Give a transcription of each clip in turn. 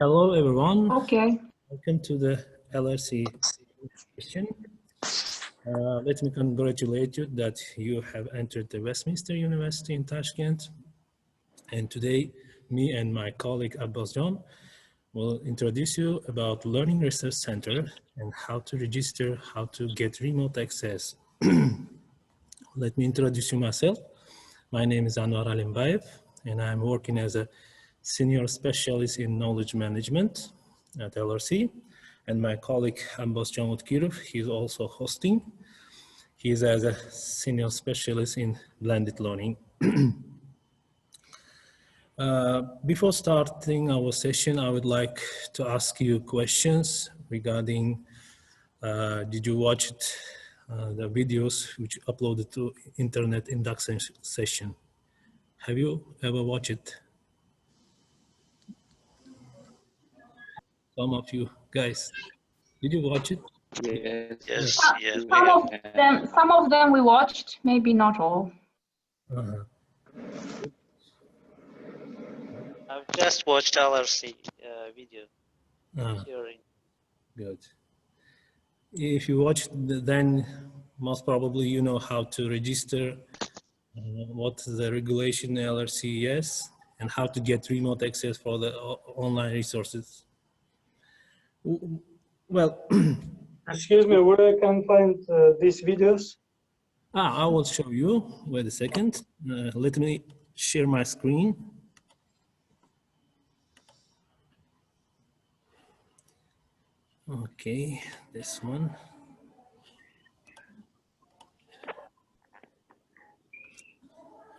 Hello, everyone. Okay. Welcome to the LRC session. Let me congratulate you that you have entered the Westminster University in Tashkent. And today, me and my colleague Abbas John will introduce you about Learning Research Center and how to register, how to get remote access. Let me introduce you myself. My name is Anwar Alimbayev, and I'm working as a senior specialist in knowledge management at LRC. And my colleague Abbas John Utkirov, he's also hosting. He's as a senior specialist in blended learning. Before starting our session, I would like to ask you questions regarding, did you watch the videos which uploaded to internet induction session? Have you ever watched it? Some of you guys, did you watch it? Yes. Some of them we watched, maybe not all. I've just watched LRC video. Good. If you watched, then most probably you know how to register, what the regulation LRC is, and how to get remote access for the online resources. Well, excuse me, where I can find these videos? I will show you. Wait a second. Let me share my screen. Okay, this one.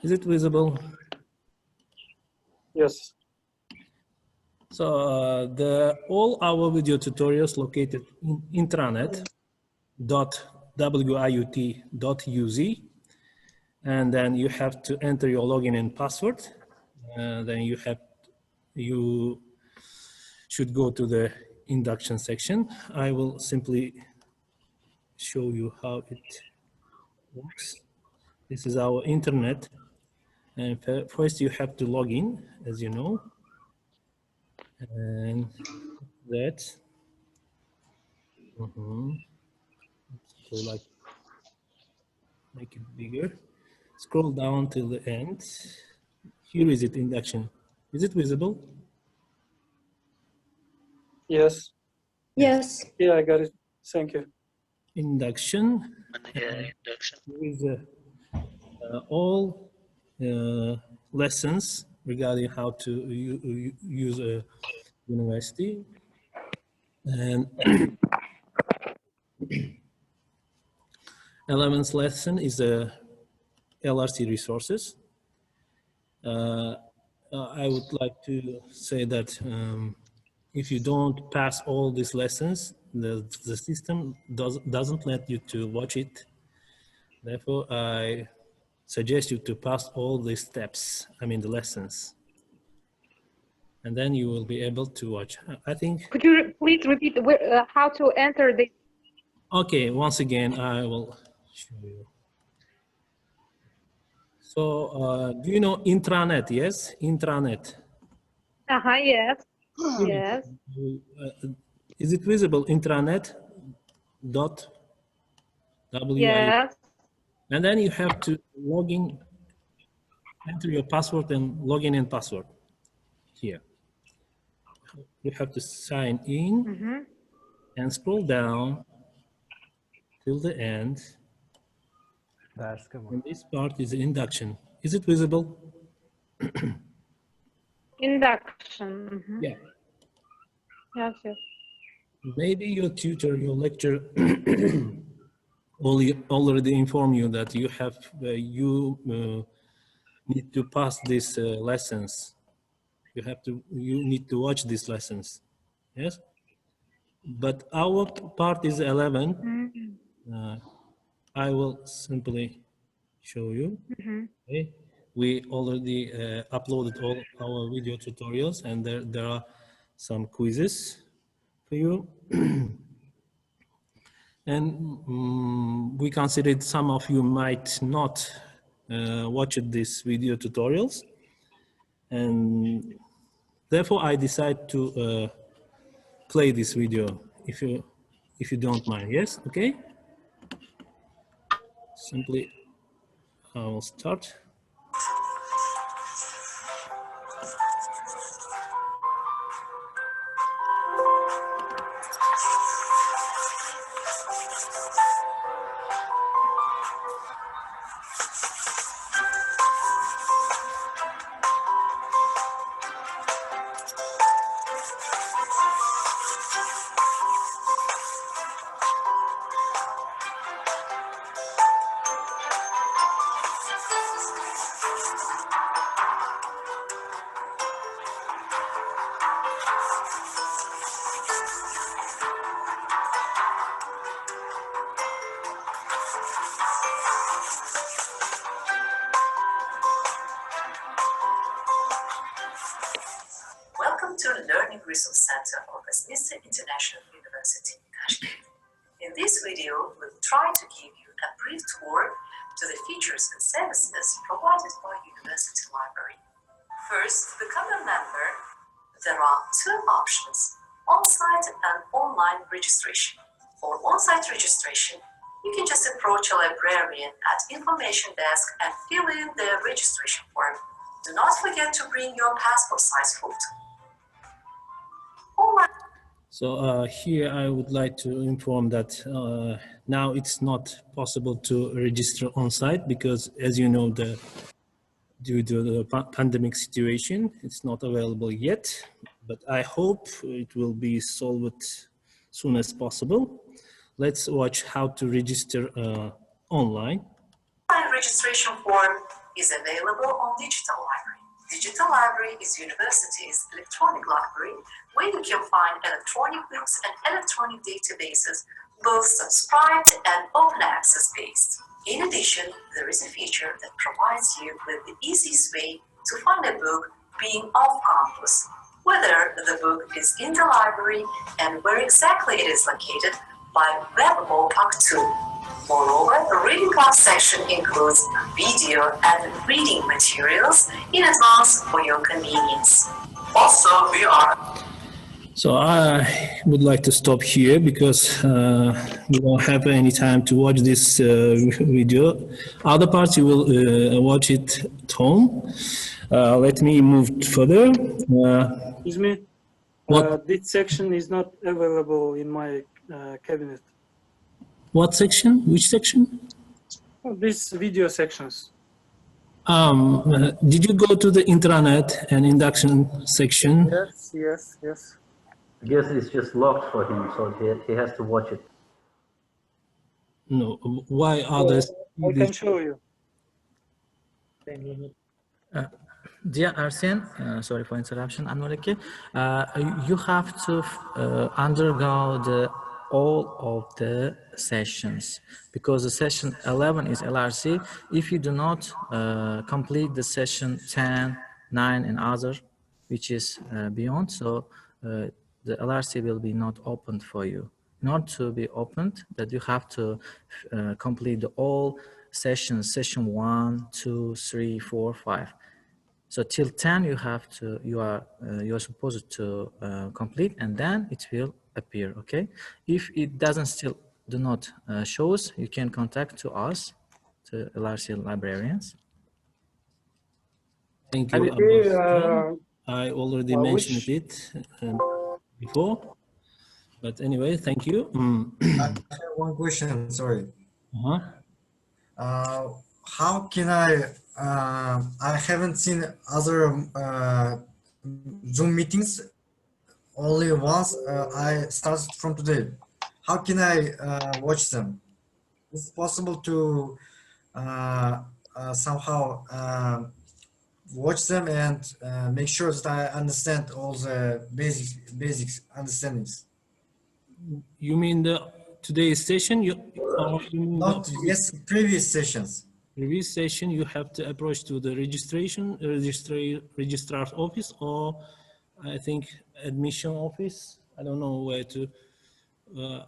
Is it visible? Yes. So all our video tutorials located in intranet.wiut.uz, and then you have to enter your login and password. Then you should go to the induction section. I will simply show you how it works. This is our internet, and first you have to log in, as you know. And that, so like, make it bigger. Scroll down till the end. Here is it, induction. Is it visible? Yes. Yes. Yeah, I got it. Thank you. Induction. Induction. Here is all lessons regarding how to use a university. And 11th lesson is LRC resources. I would like to say that if you don't pass all these lessons, the system doesn't let you to watch it. Therefore, I suggest you to pass all these steps, I mean the lessons. And then you will be able to watch. I think. Could you please repeat how to enter the? Okay, once again, I will show you. So, do you know intranet? Yes, intranet. Yes. Yes. Is it visible? Intranet. Yes. And then you have to log in, enter your password and log in and password here. You have to sign in and scroll down till the end. And this part is induction. Is it visible? Induction. Yeah. Yes, yes. Maybe your tutor, your lecturer already informed you that you have need to pass these lessons. You need to watch these lessons. Yes. But our part is 11. I will simply show you. Okay. We already uploaded all our video tutorials, and there are some quizzes for you. And we considered some of you might not watch these video tutorials. And therefore, I decide to play this video if you don't mind. Yes, okay. Simply, I will start. Welcome to the Learning Resource Center of Westminster International University in Tashkent. In this video, we'll try to give you a brief tour to the features and services provided by University Library. First, to become a member, there are two options, on-site and online registration. For on-site registration, you can just approach a librarian at information desk and fill in the registration form. Do not forget to bring your passport size photo. So here I would like to inform that now it's not possible to register on site because, as you know, due to the pandemic situation, it's not available yet. But I hope it will be solved soon as possible. Let's watch how to register online. Online registration form is available on Digital Library. Digital Library is university's electronic library where you can find electronic books and electronic databases, both subscribed and open access based. In addition, there is a feature that provides you with the easiest way to find a book being off campus, whether the book is in the library and where exactly it is located by web or tool. Moreover, the reading class section includes video and reading materials in advance for your convenience. Also, we are So I would like to stop here because we don't have any time to watch this video. Other parts you will watch it at home. Let me move further. Excuse me. What? This section is not available in my cabinet. What section? Which section? These video sections. Did you go to the intranet and induction section? Yes. I guess it's just locked for him, so he has to watch it. No. Why others? I can show you. Dear Arsene, sorry for interruption, Anuriki. You have to undergo all of the sessions because the session 11 is LRC. If you do not complete the session 10, 9 and other, which is beyond, so the LRC will be not opened for you. In order to be opened, that you have to complete all sessions, session 1, 2, 3, 4, 5. So till 10 you're supposed to complete, and then it will appear. Okay, if it doesn't still do not shows, you can contact to us, to LRC librarians. Thank you. I already mentioned it before, but anyway, thank you. I have one question, sorry. How can I haven't seen other Zoom meetings, only once I started from today. How can I watch them? Is it possible to somehow watch them and make sure that I understand all the basic understandings? You mean today's session? Or you mean Not yes, previous sessions. Previous session, you have to approach to the registrar's office, or I think admission office. I don't know where to.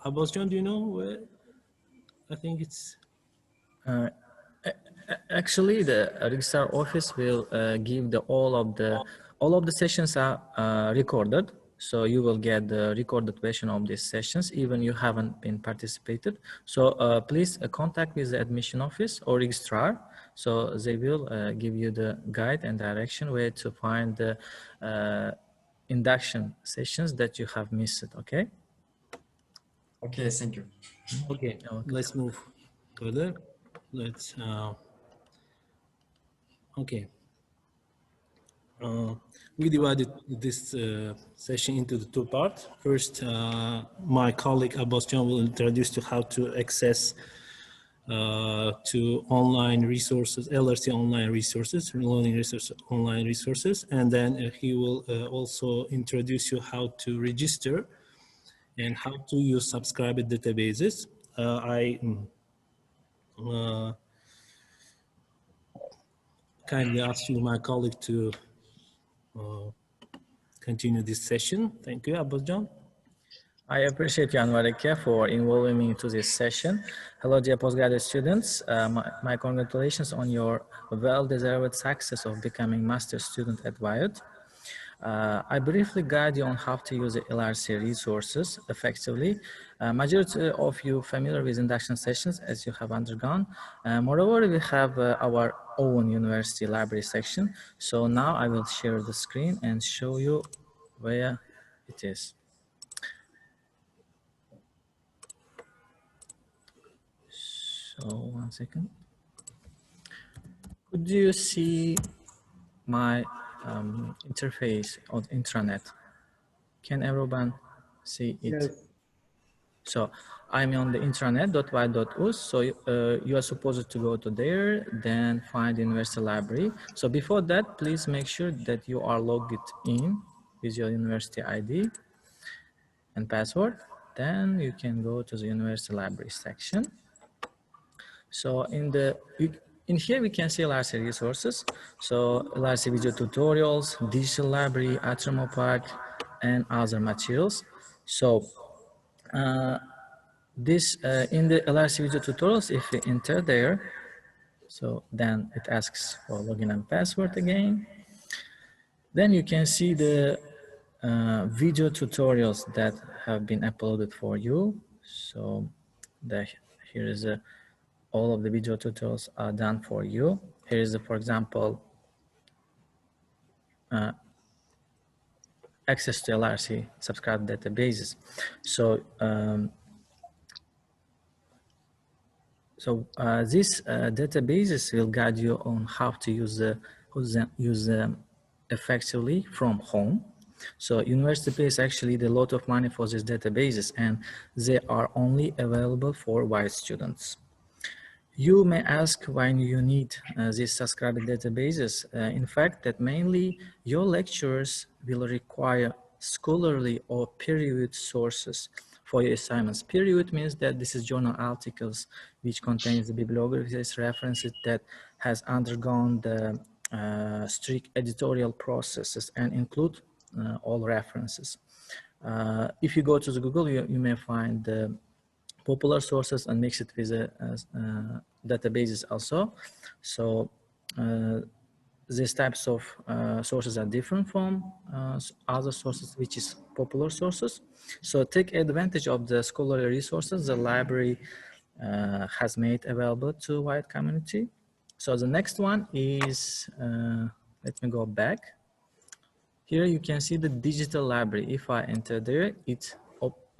Abbasjan, do you know where? I think it's. Actually, the registrar office will give all of the All of the sessions are recorded, so you will get the recorded version of these sessions, even you haven't been participated. So please contact with the admission office or registrar, so they will give you the guide and direction where to find the induction sessions that you have missed, okay? Okay, thank you. Okay, let's move further. Let's, okay. We divided this session into the two parts. First, my colleague Abbas Can will introduce to how to access to online resources, LRC online resources, learning resource online resources, and then he will also introduce you how to register and how to use subscriber databases. I kindly ask you, my colleague, to continue this session. Thank you, Abbas Can. I appreciate you, Anwarike, for involving me into this session. Hello, dear postgraduate students. My congratulations on your well-deserved success of becoming master student at WIOT. I briefly guide you on how to use the LRC resources effectively. Majority of you familiar with induction sessions as you have undergone. Moreover, we have our own university library section. So now I will share the screen and show you where it is. So 1 second. Could you see my interface on intranet? Can everyone see it? Yes. So I'm on the intranet.y.us. So you are supposed to go to there, then find university library. So before that, please make sure that you are logged in with your university ID and password. Then you can go to the university library section. So in here we can see LRC resources. So LRC video tutorials, digital library, Atremo Pack, and other materials. So in the LRC video tutorials, if we enter there, so then it asks for login and password again. Then you can see the video tutorials that have been uploaded for you. So here is all of the video tutorials are done for you. Here is, for example, access to LRC subscribe databases. So these databases will guide you on how to use them effectively from home. So university pays actually a lot of money for these databases, and they are only available for white students. You may ask why you need these subscriber databases. In fact, that mainly your lecturers will require scholarly or peer-reviewed sources for your assignments. Peer-reviewed means that this is journal articles which contains the bibliographies, references that has undergone the strict editorial processes and include all references. If you go to the Google, you may find the popular sources and mix it with databases also. So these types of sources are different from other sources, which is popular sources. So take advantage of the scholarly resources the library has made available to wide community. So the next one is, let me go back. Here you can see the digital library. If I enter there, it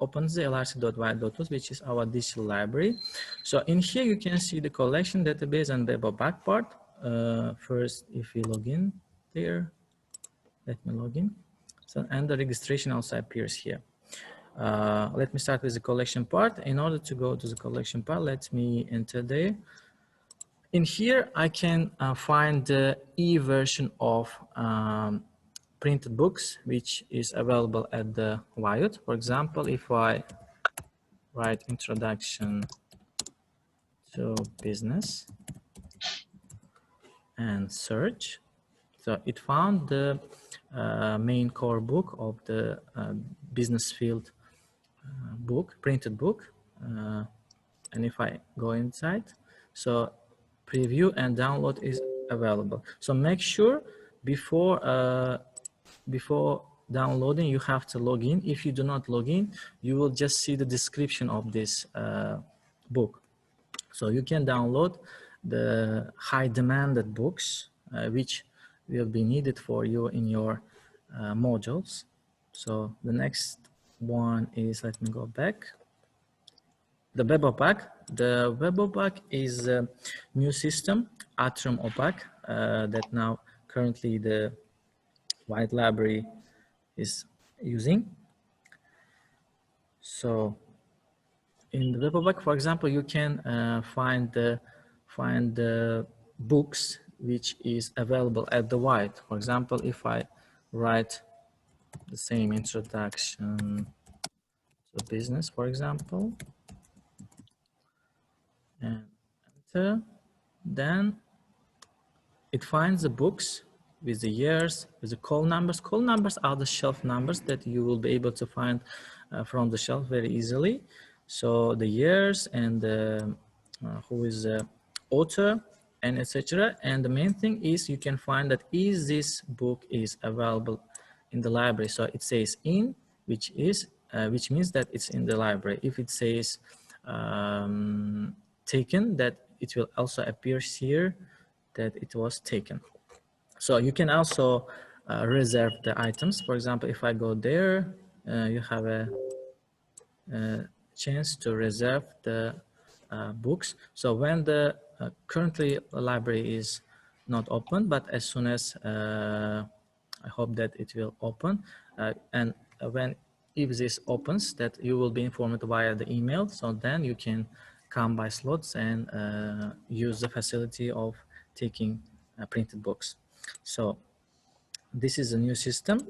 opens the lrc.y.us, which is our digital library. So in here you can see the collection database and web back part. First, if we log in there, let me log in. So, and the registration also appears here. Let me start with the collection part. In order to go to the collection part, let me enter there. In here, I can find the e-version of printed books, which is available at the WIOT. For example, if I write introduction to business and search, so it found the main core book of the business field book, printed book. And if I go inside, so preview and download is available. So make sure before before downloading, you have to log in. If you do not log in, you will just see the description of this book. So you can download the high demanded books, which will be needed for you in your modules. So the next one is, let me go back. The web OPAC. The web OPAC is a new system, Atrium OPAC, that now currently the White Library is using. So in the web OPAC, for example, you can find the books which is available at the White. For example, if I write the same introduction to business, for example, and enter, then it finds the books with the years, with the call numbers. Call numbers are the shelf numbers that you will be able to find from the shelf very easily. So the years and who is the author and etc. And the main thing is you can find that is this book is available in the library. So it says in, which means that it's in the library. If it says taken, that it will also appear here that it was taken. So you can also reserve the items. For example, if I go there, you have a chance to reserve the books. So when the currently the library is not open, but as soon as I hope that it will open, and when if this opens, that you will be informed via the email. So then you can come by slots and use the facility of taking printed books. So this is a new system,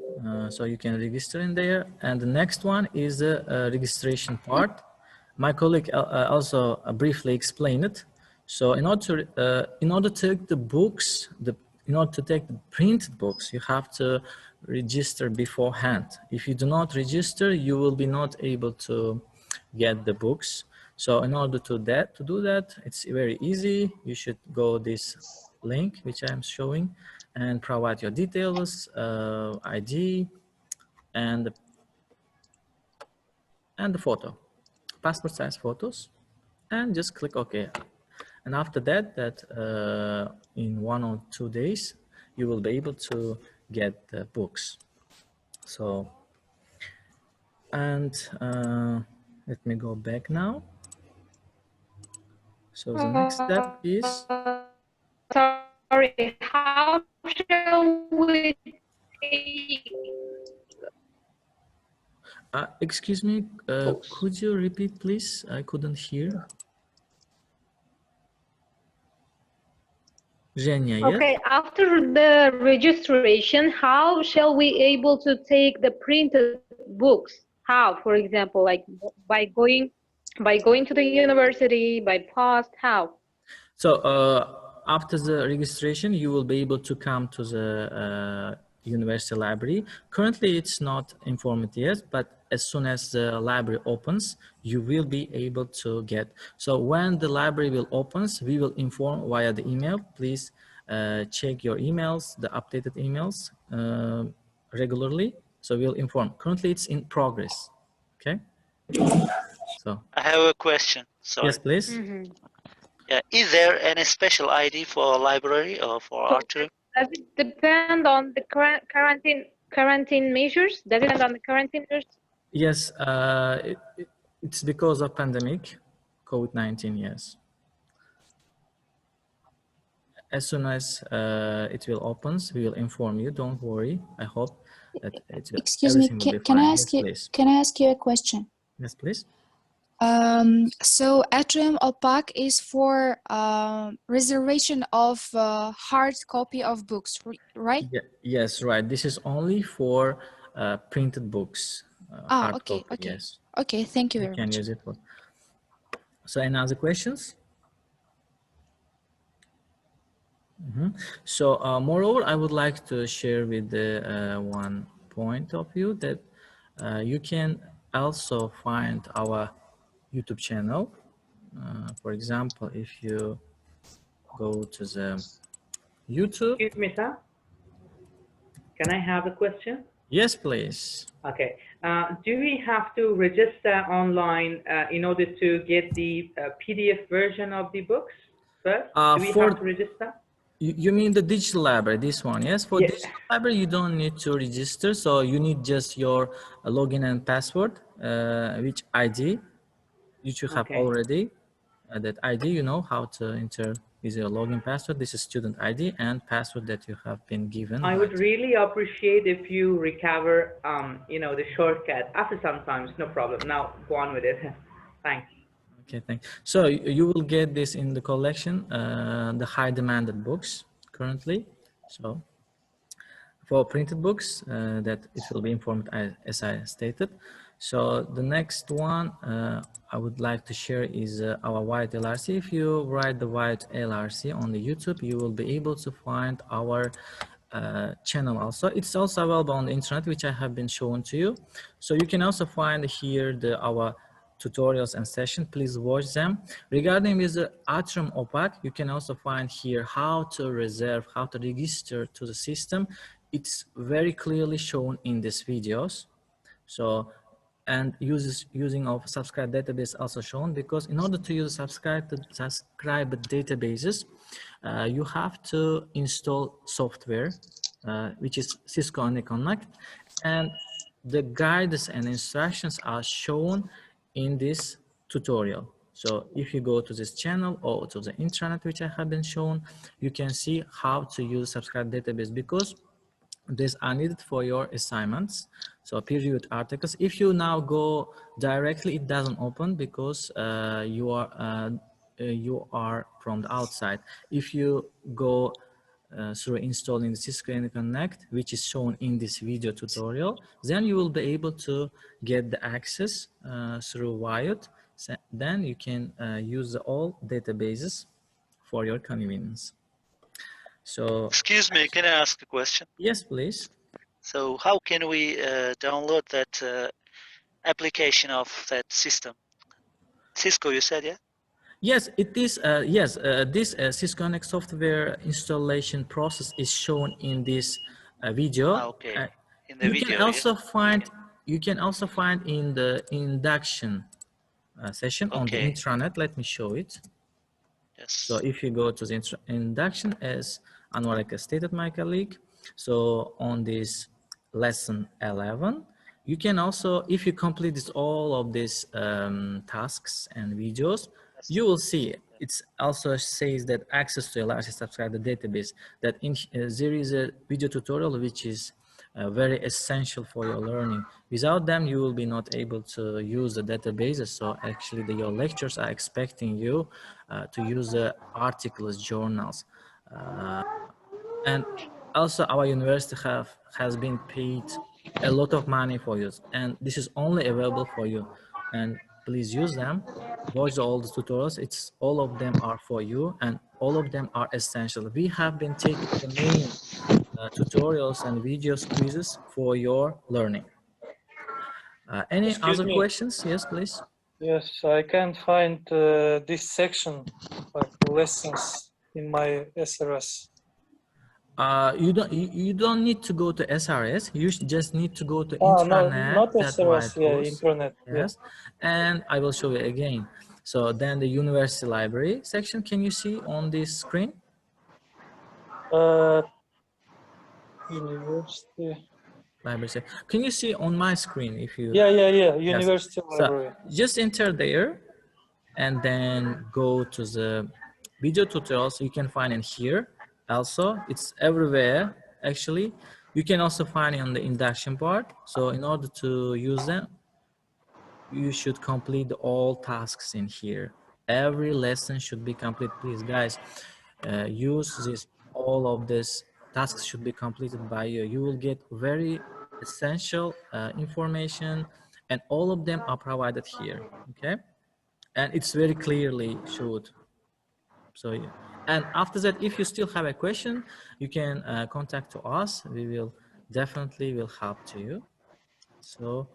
so you can register in there. And the next one is the registration part. My colleague also briefly explained it. So in order to take the books, in order to take the printed books, you have to register beforehand. If you do not register, you will be not able to get the books. So in order to do that, it's very easy. You should go this link which I'm showing and provide your details, ID, and the photo, passport size photos, and just click OK. And after that, in 1 or 2 days, you will be able to get the books. So, and let me go back now. So the next step is. Sorry, how shall we take Excuse me, could you repeat, please? I couldn't hear. Zhenya, yes? Okay, after the registration, how shall we able to take the printed books? How, for example, like by going to the university, by post, how? So after the registration, you will be able to come to the university library. Currently, it's not informed yet, but as soon as the library opens, you will be able to get. So when the library will opens, we will inform via the email. Please check your emails, the updated emails regularly. So we'll inform. Currently, it's in progress. Okay. So I have a question. Sorry. yes, please. Mm-hmm. Yeah. Is there any special ID for a library or for So Atrium? does it depend on the quarantine measures? Does it depend on the quarantine measures? Yes, it's because of pandemic, COVID-19, yes. As soon as it will opens, we will inform you. Don't worry. I hope that Excuse me, everything will be can fine. I ask Yes, you? please. Can I ask you a question? Yes, please. So Atrium OPAC is for reservation of hard copy of books, right? Yeah, yes, right. This is only for printed books, hard Okay, copy. okay, Yes, okay. Thank you you very can much. use it for. So, any other questions? So, moreover, I would like to share with the one point of view that you can also find our YouTube channel. For example, if you go to the YouTube. Excuse me, sir. Can I have a question? Yes, please. Okay. Do we have to register online in order to get the PDF version of the books first? Do we have to register? You mean the digital library, this one, yes? For digital library, you don't need to register. So you need just your login and password, which ID you should have already. That ID, you know how to enter is your login password. This is student ID and password that you have been given. I would really appreciate if you recover, you know, the shortcut after some time. No problem. Now go on with it. Thanks. Okay, thanks. So you will get this in the collection, the high demanded books currently. So for printed books, that it will be informed as I stated. So the next one I would like to share is our white LRC. If you write the white LRC on the YouTube, you will be able to find our channel also. It's also available on the internet, which I have been showing to you. So you can also find here our tutorials and sessions. Please watch them. Regarding with the Atrium OPAC, you can also find here how to reserve, how to register to the system. It's very clearly shown in these videos. So, and using of subscribe database also shown, because in order to use subscribe databases, you have to install software, which is Cisco Connect, and the guides and instructions are shown in this tutorial. So if you go to this channel or to the intranet, which I have been shown, you can see how to use subscribe database, because these are needed for your assignments. So peer-reviewed articles. If you now go directly, it doesn't open because you are from the outside. If you go through installing the Cisco Connect, which is shown in this video tutorial, then you will be able to get the access through Wired. So then you can use all databases for your convenience. So, excuse me, can I ask a question? Yes, please. So how can we download that application of that system? Cisco, you said, yeah? Yes, it is. Yes, this Cisco Connect software installation process is shown in this video. Okay. In the you video, can also yeah? find in the induction session on the intranet. Let me show it. Yes. So if you go to the induction, as Anwarika stated, my colleague, so on this lesson 11, you can also, if you complete all of these tasks and videos, you will see it also says that access to a large subscriber database, that there is a video tutorial which is very essential for your learning. Without them, you will be not able to use the databases. So actually your lectures are expecting you to use the articles, journals. And also our university has been paid a lot of money for you. And this is only available for you. And please use them. Watch all the tutorials. All of them are for you, and all of them are essential. We have been taking the main tutorials and videos, quizzes for your learning. Any Excuse other me. questions? Yes, please. Yes, I can't find this section, like lessons, in my SRS. You don't need to go to SRS. You just need to go to No, intranet. not That SRS, white yeah, course. intranet. Yes, and I will show you again. So then the university library section, can you see on this screen? University. Library section. Can you see on my screen if you? Yeah, Yes. university library. So just enter there and then go to the video tutorials. You can find it here. Also, it's everywhere actually. You can also find it on the induction part. So in order to use them, you should complete all tasks in here. Every lesson should be complete. Please, guys, use this. All of these tasks should be completed by you. You will get very essential information, and all of them are provided here. Okay, and it's very clearly showed. So, yeah. And after that, if you still have a question, you can contact to us. We will definitely will help to you. So.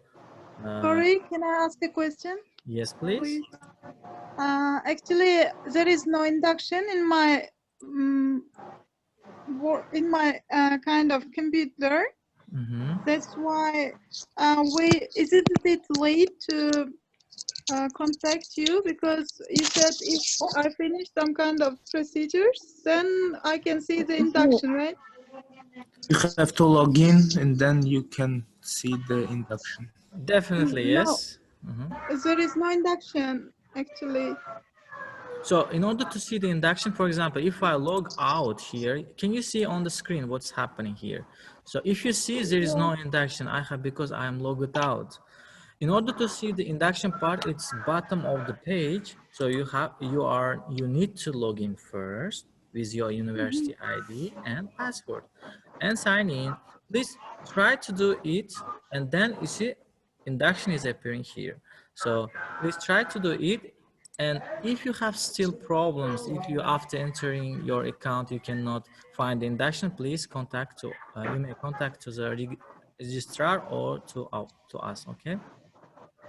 Sorry, can I ask a question? Yes, please. Actually, there is no induction in my in my kind of computer. That's why isn't it late to contact you, because you said if I finish some kind of procedures, then I can see the induction, right? You have to log in and then you can see the induction. Definitely, yes. There is no induction, actually. So in order to see the induction, for example, if I log out here, can you see on the screen what's happening here? So if you see there is no induction, because I am logged out. In order to see the induction part, it's bottom of the page. So you need to log in first with your university ID and password and sign in. Please try to do it, and then you see induction is appearing here. So please try to do it. And if you have still problems, if you after entering your account you cannot find the induction, please you may contact to the registrar or to us. Okay.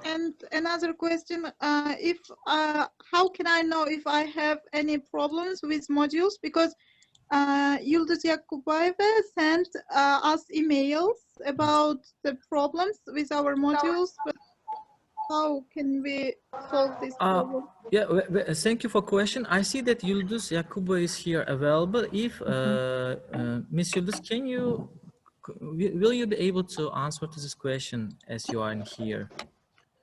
And another question, how can I know if I have any problems with modules? Because Yıldız Yakubayeva sent us emails about the problems with our modules, but how can we solve this problem? Yeah, thank you for question. I see that Yıldız Yakuba is here available. If Miss Yıldız, will you be able to answer to this question as you are in here?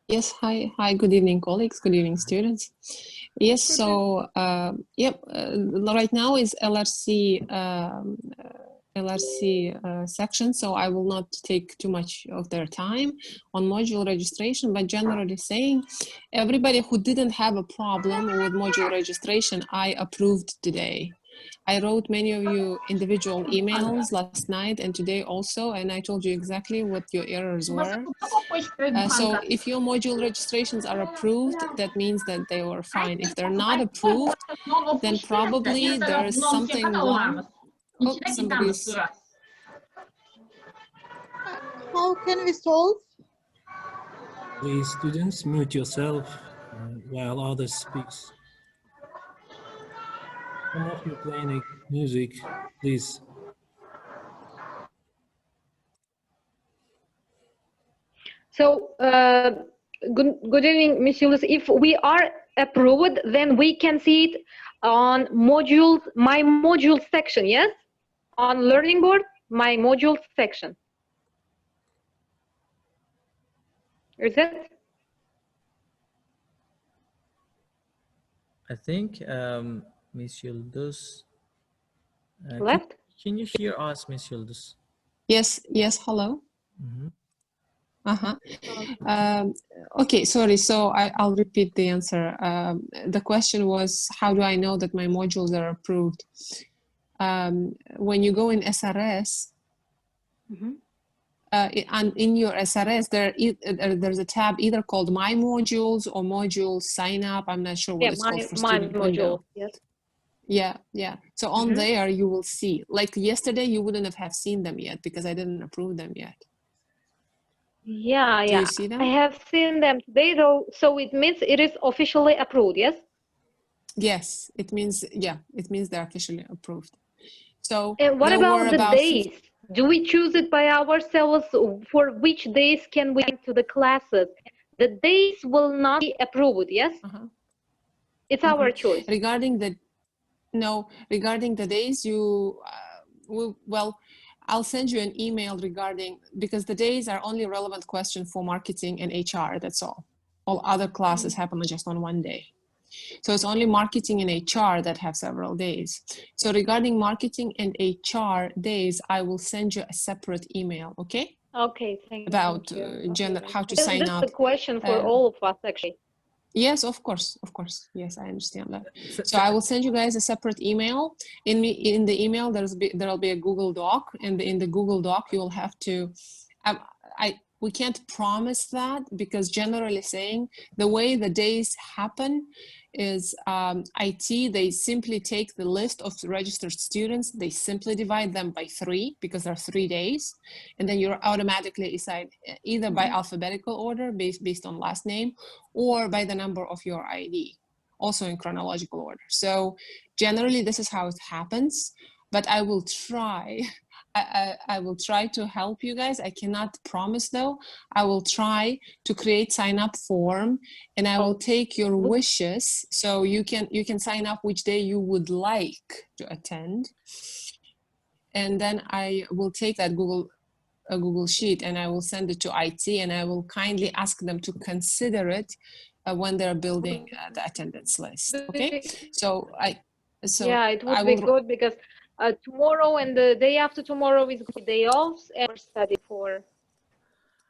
Yes, hi, good evening, colleagues, good evening, students. Yes, so, right now is LRC section, so I will not take too much of their time on module registration, but generally saying, everybody who didn't have a problem with module registration, I approved today. I wrote many of you individual emails last night and today also, and I told you exactly what your errors were. So if your module registrations are approved, that means that they were fine. If they're not approved, then probably there's something wrong. Oh, somebody's... How can we solve? Please, students, mute yourself while others speak. Some of you playing music, please. So, good evening, Ms. Yıldız. If we are approved, then we can see it on modules, my module section, yes? On learning board, my module section. Is it? I think Miss Yıldız left. Can you hear us, Miss Yıldız? Yes, hello. Okay, sorry, so I'll repeat the answer. The question was, how do I know that my modules are approved? When you go in SRS, and in your SRS, there's a tab either called My Modules or Modules Sign Up. I'm not sure what it's called for student window. Yes. Yeah. So on there, you will see. Like yesterday, you wouldn't have seen them yet because I didn't approve them yet. Yeah. Do you see them? I have seen them today, though. So it means it is officially approved, yes? Yes, it means they're officially approved. So and what about the days? Do we choose it by ourselves? For which days can we go to the classes? The days will not be approved, yes? It's our choice. Regarding the days, I'll send you an email regarding, because the days are only relevant question for marketing and HR, that's all. All other classes happen just on one day. So it's only marketing and HR that have several days. So regarding marketing and HR days, I will send you a separate email, okay? Okay, thank you. About how to sign up. This is a question for all of us, actually. Yes, of course. Yes, I understand that. So I will send you guys a separate email. In the email, there'll be a Google Doc, and in the Google Doc, you will have to. We can't promise that because generally saying the way the days happen is IT, they simply take the list of registered students, they simply divide them by 3 because there are 3 days, and then you're automatically assigned either by alphabetical order based on last name or by the number of your ID, also in chronological order. So generally this is how it happens. but I will try. I will try to help you guys. I cannot promise though. I will try to create sign up form, and I will take your wishes. So you can sign up which day you would like to attend. And then I will take that Google Sheet and I will send it to IT, and I will kindly ask them to consider it when they're building the attendance list. Okay, so yeah, it would I be will good because tomorrow and the day after tomorrow is going to be day offs and we're studying for.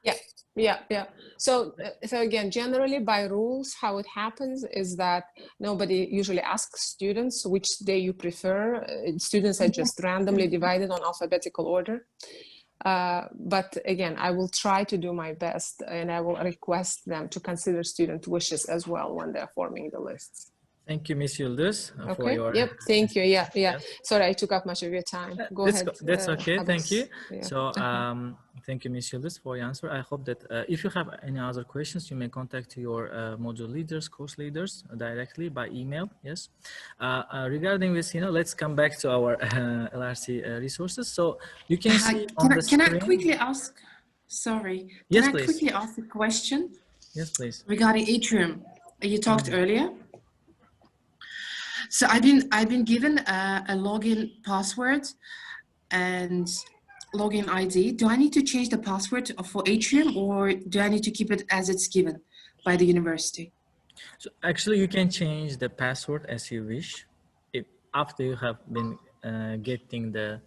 Yeah. So again, generally by rules, how it happens is that nobody usually asks students which day you prefer. Students are just randomly divided on alphabetical order. But again, I will try to do my best, and I will request them to consider student wishes as well when they're forming the lists. Thank you, Ms. Yıldız, for Okay. your. Yep. Thank you. Yeah. Yes. Sorry, I took up much of your time. Go ahead. That's okay. Abbas. Thank you. Yeah. So, thank you, Ms. Yıldız, for your answer. I hope that if you have any other questions, you may contact your module leaders, course leaders directly by email. Yes. Regarding this, let's come back to our LRC resources. So you can see on the screen. Can I quickly ask? Sorry. Yes, can I please. quickly ask a question? Yes, please. Regarding Atrium, you talked earlier. So I've been given a login password and login ID. Do I need to change the password for Atrium, or do I need to keep it as it's given by the university? So actually, you can change the password as you wish. If after you have been getting the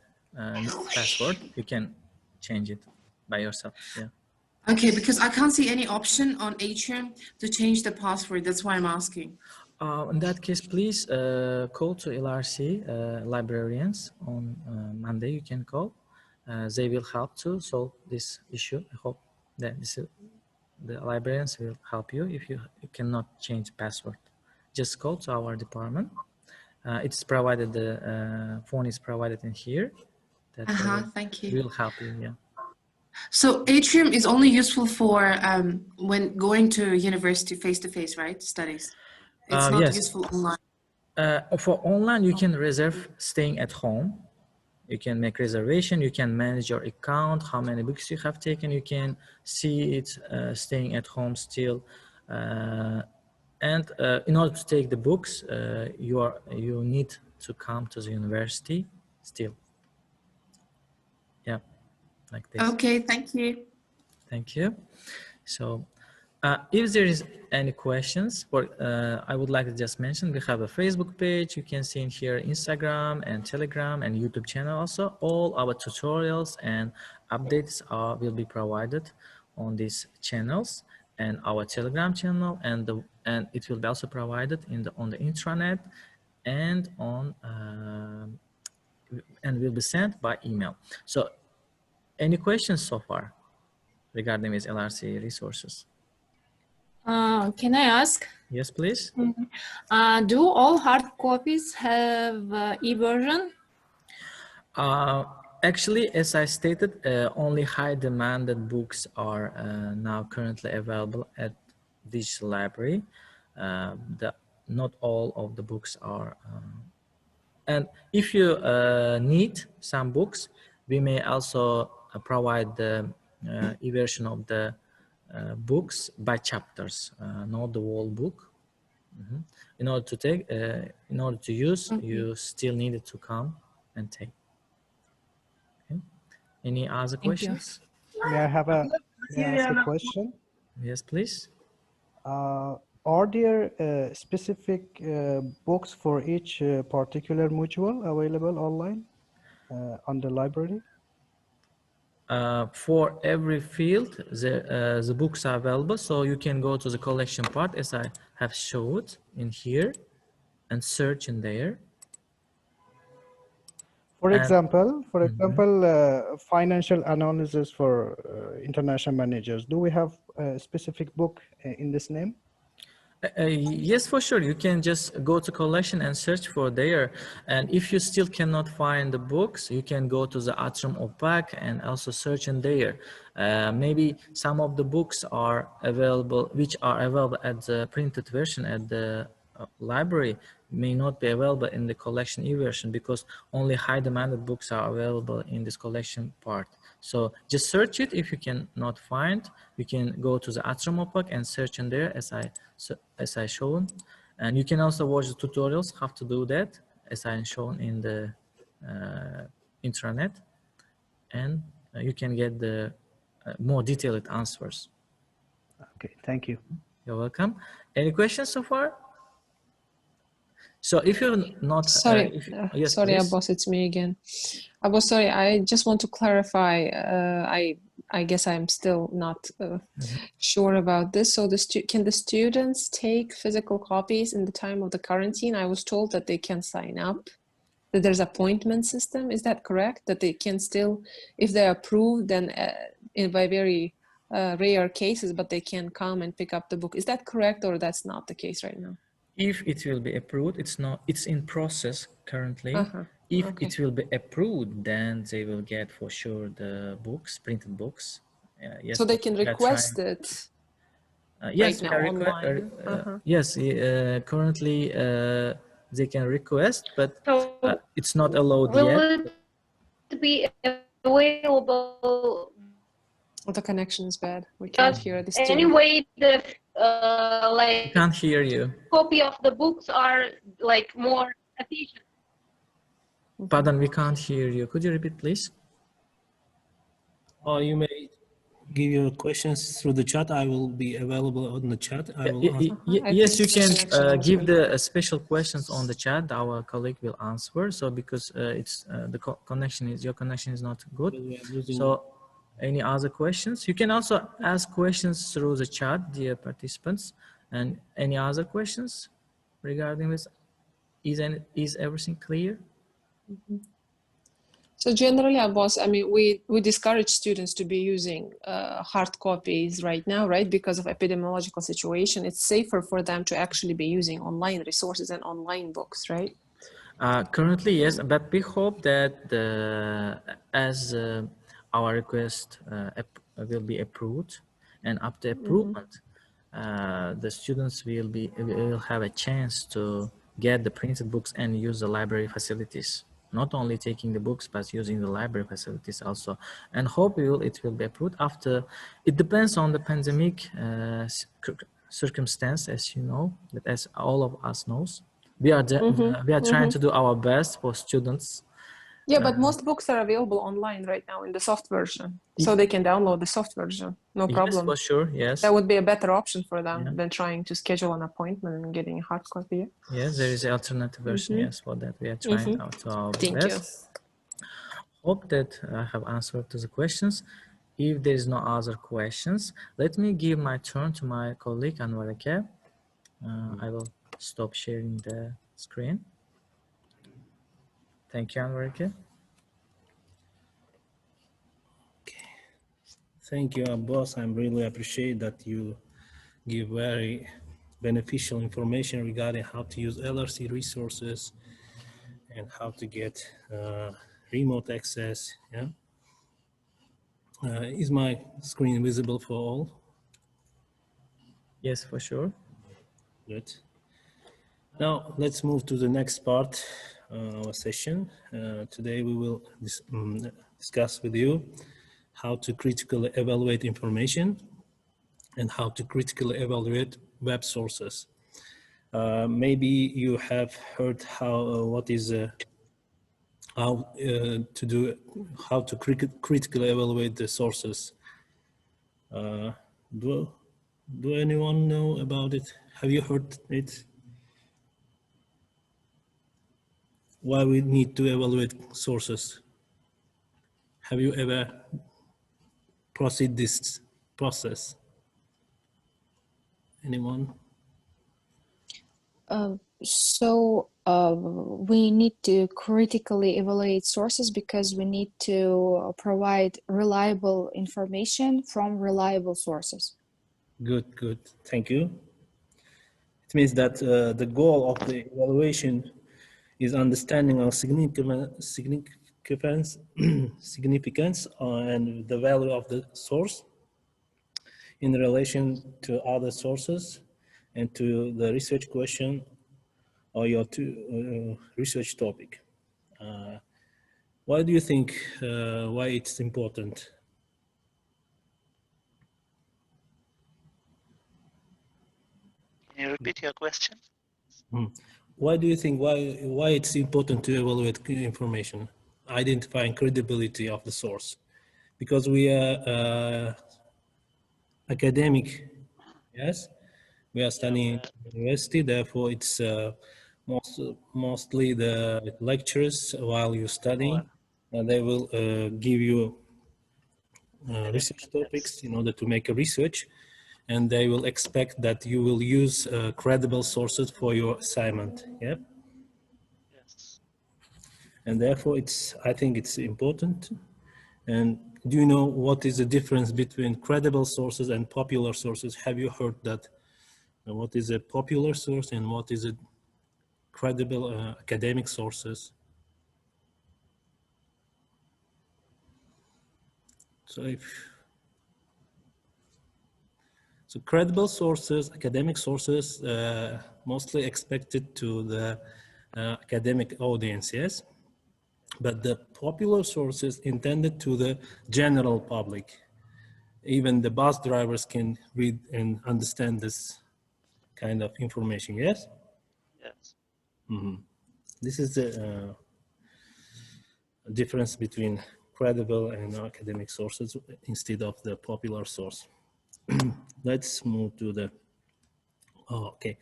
password, you can change it by yourself. Yeah. Okay, because I can't see any option on Atrium to change the password. That's why I'm asking. In that case, please call to LRC librarians on Monday. You can call. They will help to solve this issue. I hope that the librarians will help you if you cannot change password. Just call to our department. It's provided. The phone is provided in here. That thank you. Will help you. Yeah. So Atrium is only useful for when going to university face-to-face, right? Studies. It's not yes. useful online. For online, you can reserve staying at home. You can make reservation. You can manage your account, how many books you have taken. You can see it staying at home still. And in order to take the books, you need to come to the university still. Yeah, like this. Okay, thank you. Thank you. So if there is any questions, I would like to just mention we have a Facebook page. You can see in here Instagram and Telegram and YouTube channel also. All our tutorials and updates will be provided on these channels and our Telegram channel, and it will be also provided on the intranet and and will be sent by email. So any questions so far regarding these LRC resources? Can I ask? Yes, please. Do all hard copies have e-version? Actually, as I stated, only high demanded books are now currently available at digital library. Not all of the books are. And if you need some books, we may also provide the e-version of the books by chapters, not the whole book. In order to use, you still needed to come and take. Okay. Any other questions? May I ask a question? Yes, please. Are there specific books for each particular module available online on the library? For every field, the books are available, so you can go to the collection part as I have showed in here and search in there. For example, financial analysis for international managers. Do we have a specific book in this name? Yes, for sure. You can just go to collection and search for there. And if you still cannot find the books, you can go to the Atrium OPAC and also search in there. Maybe some of the books are available, which are available at the printed version at the library may not be available in the collection e-version because only high demanded books are available in this collection part. So just search it. If you cannot find, you can go to the Atrium OPAC and search in there as I shown. And you can also watch the tutorials how to do that as I shown in the intranet. And you can get the more detailed answers. Okay, thank you. You're welcome. Any questions so far? So if you're not, Sorry, yes, sorry, please. Abbas, it's me again. Abbas, sorry, I just want to clarify. I guess I'm still not sure about this. So can the students take physical copies in the time of the quarantine? I was told that they can sign up, that there's appointment system. Is that correct? That they can still, if they're approved, then by very rare cases, but they can come and pick up the book. Is that correct, or that's not the case right now? If it will be approved, it's in process currently. If Okay. it will be approved, then they will get for sure the books, printed books. Yes, So they can we are request trying. it Yes, right we now are online. yes, currently they can request, but So it's not allowed will yet. it be available? Oh, the connection is bad. We can't hear the student. Anyway, the I like can't hear you. copy of the books are like more efficient. Pardon, we can't hear you. Could you repeat, please? Or you may give your questions through the chat. I will be available on the chat. I will answer. Yes, you can give the special questions on the chat. Our colleague will answer. So because it's the your connection is not good. So any other questions? You can also ask questions through the chat, dear participants. And any other questions regarding this? Is everything clear? So generally, Abbas, I mean, we discourage students to be using hard copies right now, right? Because of epidemiological situation, it's safer for them to actually be using online resources and online books, right? Currently, yes, but we hope that as our request will be approved, and after approval, the students will have a chance to get the printed books and use the library facilities. Not only taking the books, but using the library facilities also. And hopefully it will be approved after. It depends on the pandemic circumstance, as you know, that as all of us knows. We are trying to do our best for students. Yeah, but most books are available online right now in the soft version, so they can download the soft version, no problem. Yes, for sure, yes. That would be a better option for them than trying to schedule an appointment and getting a hard copy. Yes, there is an alternative version, yes, for that. We are trying to our Thank best. Hope that I have answered to the questions. If there is no other questions, let me give my turn to my colleague Anwarake. I will stop sharing the screen. Thank you, Anwarake. Thank you, Abbas. I really appreciate that you give very beneficial information regarding how to use LRC resources and how to get remote access. Yeah. Is my screen visible for all? Yes, for sure. Good. Now let's move to the next part of our session. Today we will discuss with you how to critically evaluate information and how to critically evaluate web sources. Maybe you have heard how to critically evaluate the sources. Do anyone know about it? Have you heard it? Why we need to evaluate sources? Have you ever proceed this process? Anyone? We need to critically evaluate sources because we need to provide reliable information from reliable sources. Good, good. Thank you. It means that the goal of the evaluation is understanding of significance and the value of the source in relation to other sources and to the research question or your research topic. Why do you think why it's important? Can you repeat your question? Why do you think why it's important to evaluate information, identifying credibility of the source? Because we are academic, yes, we are studying at university. Therefore, it's mostly the lectures while you study. They will give you research topics in order to make a research, and they will expect that you will use credible sources for your assignment. Yeah. Yes. And therefore, I think it's important. And do you know what is the difference between credible sources and popular sources? Have you heard that? What is a popular source and what is a credible academic sources? So credible sources, academic sources, mostly expected to the academic audience, yes? But the popular sources intended to the general public. Even the bus drivers can read and understand this kind of information, yes? Yes. Mm-hmm. This is the difference between credible and academic sources instead of the popular source. Let's move to the, okay.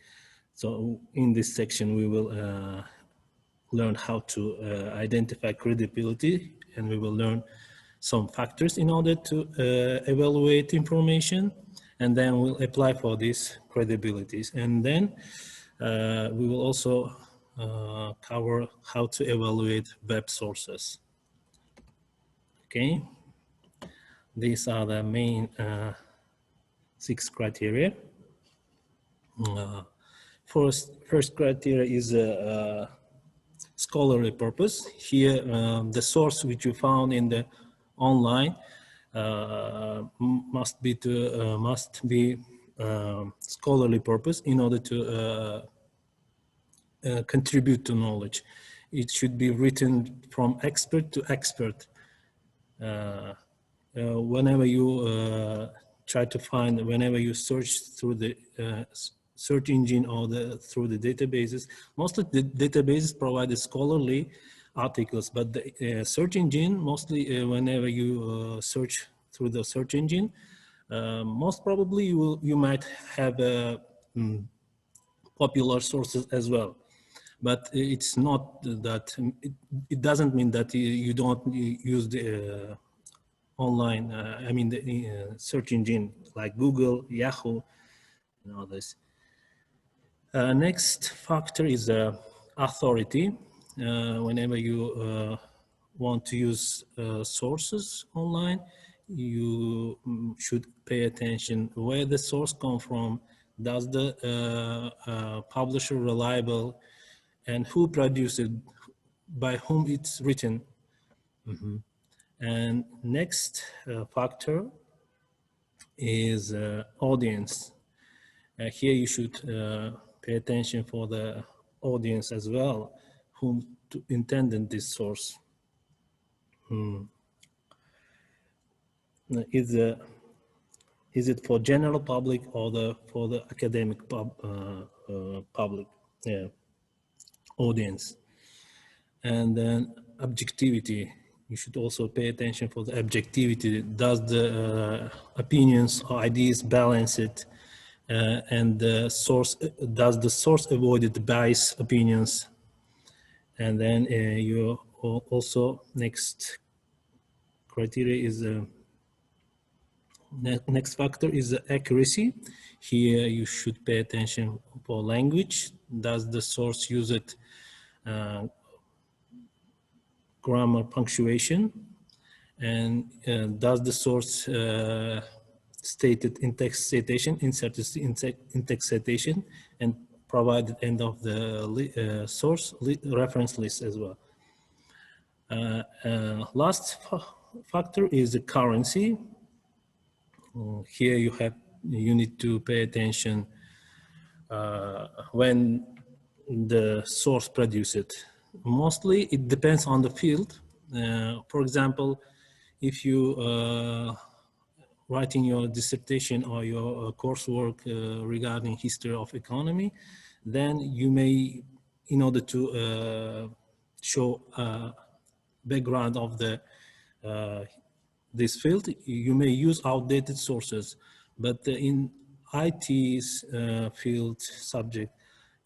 So in this section, we will learn how to identify credibility, and we will learn some factors in order to evaluate information, and then we'll apply for these credibilities. And then we will also cover how to evaluate web sources. Okay, these are the main 6 criteria. First criteria is scholarly purpose. Here, the source which you found in the online must be scholarly purpose in order to contribute to knowledge. It should be written from expert to expert. Whenever you try to find, whenever you search through the search engine or through the databases, most of the databases provide scholarly articles, but the search engine, mostly whenever you search through the search engine, most probably you might have popular sources as well. But it's not that, it doesn't mean that you don't use the online, I mean the search engine like Google, Yahoo, and others. Next factor is authority. Whenever you want to use sources online, you should pay attention where the source comes from. Does the publisher reliable, and who produced it, by whom it's written. Mm-hmm. And next factor is audience. Here you should pay attention for the audience as well, whom intended this source. Is it for general public or for the academic public audience? And then objectivity. You should also pay attention for the objectivity. Does the opinions or ideas balance it? And the source, does the source avoid the biased opinions? And then you also, next criteria is next factor is the accuracy. Here you should pay attention for language. Does the source use it grammar, punctuation? And does the source stated in text citation, inserted in text citation, and provided end of the source reference list as well. Last factor is the currency. Here you need to pay attention when the source produced. Mostly it depends on the field. For example, if you writing your dissertation or your coursework regarding history of economy, then you may, in order to show background of the this field, you may use outdated sources. But in IT's field subject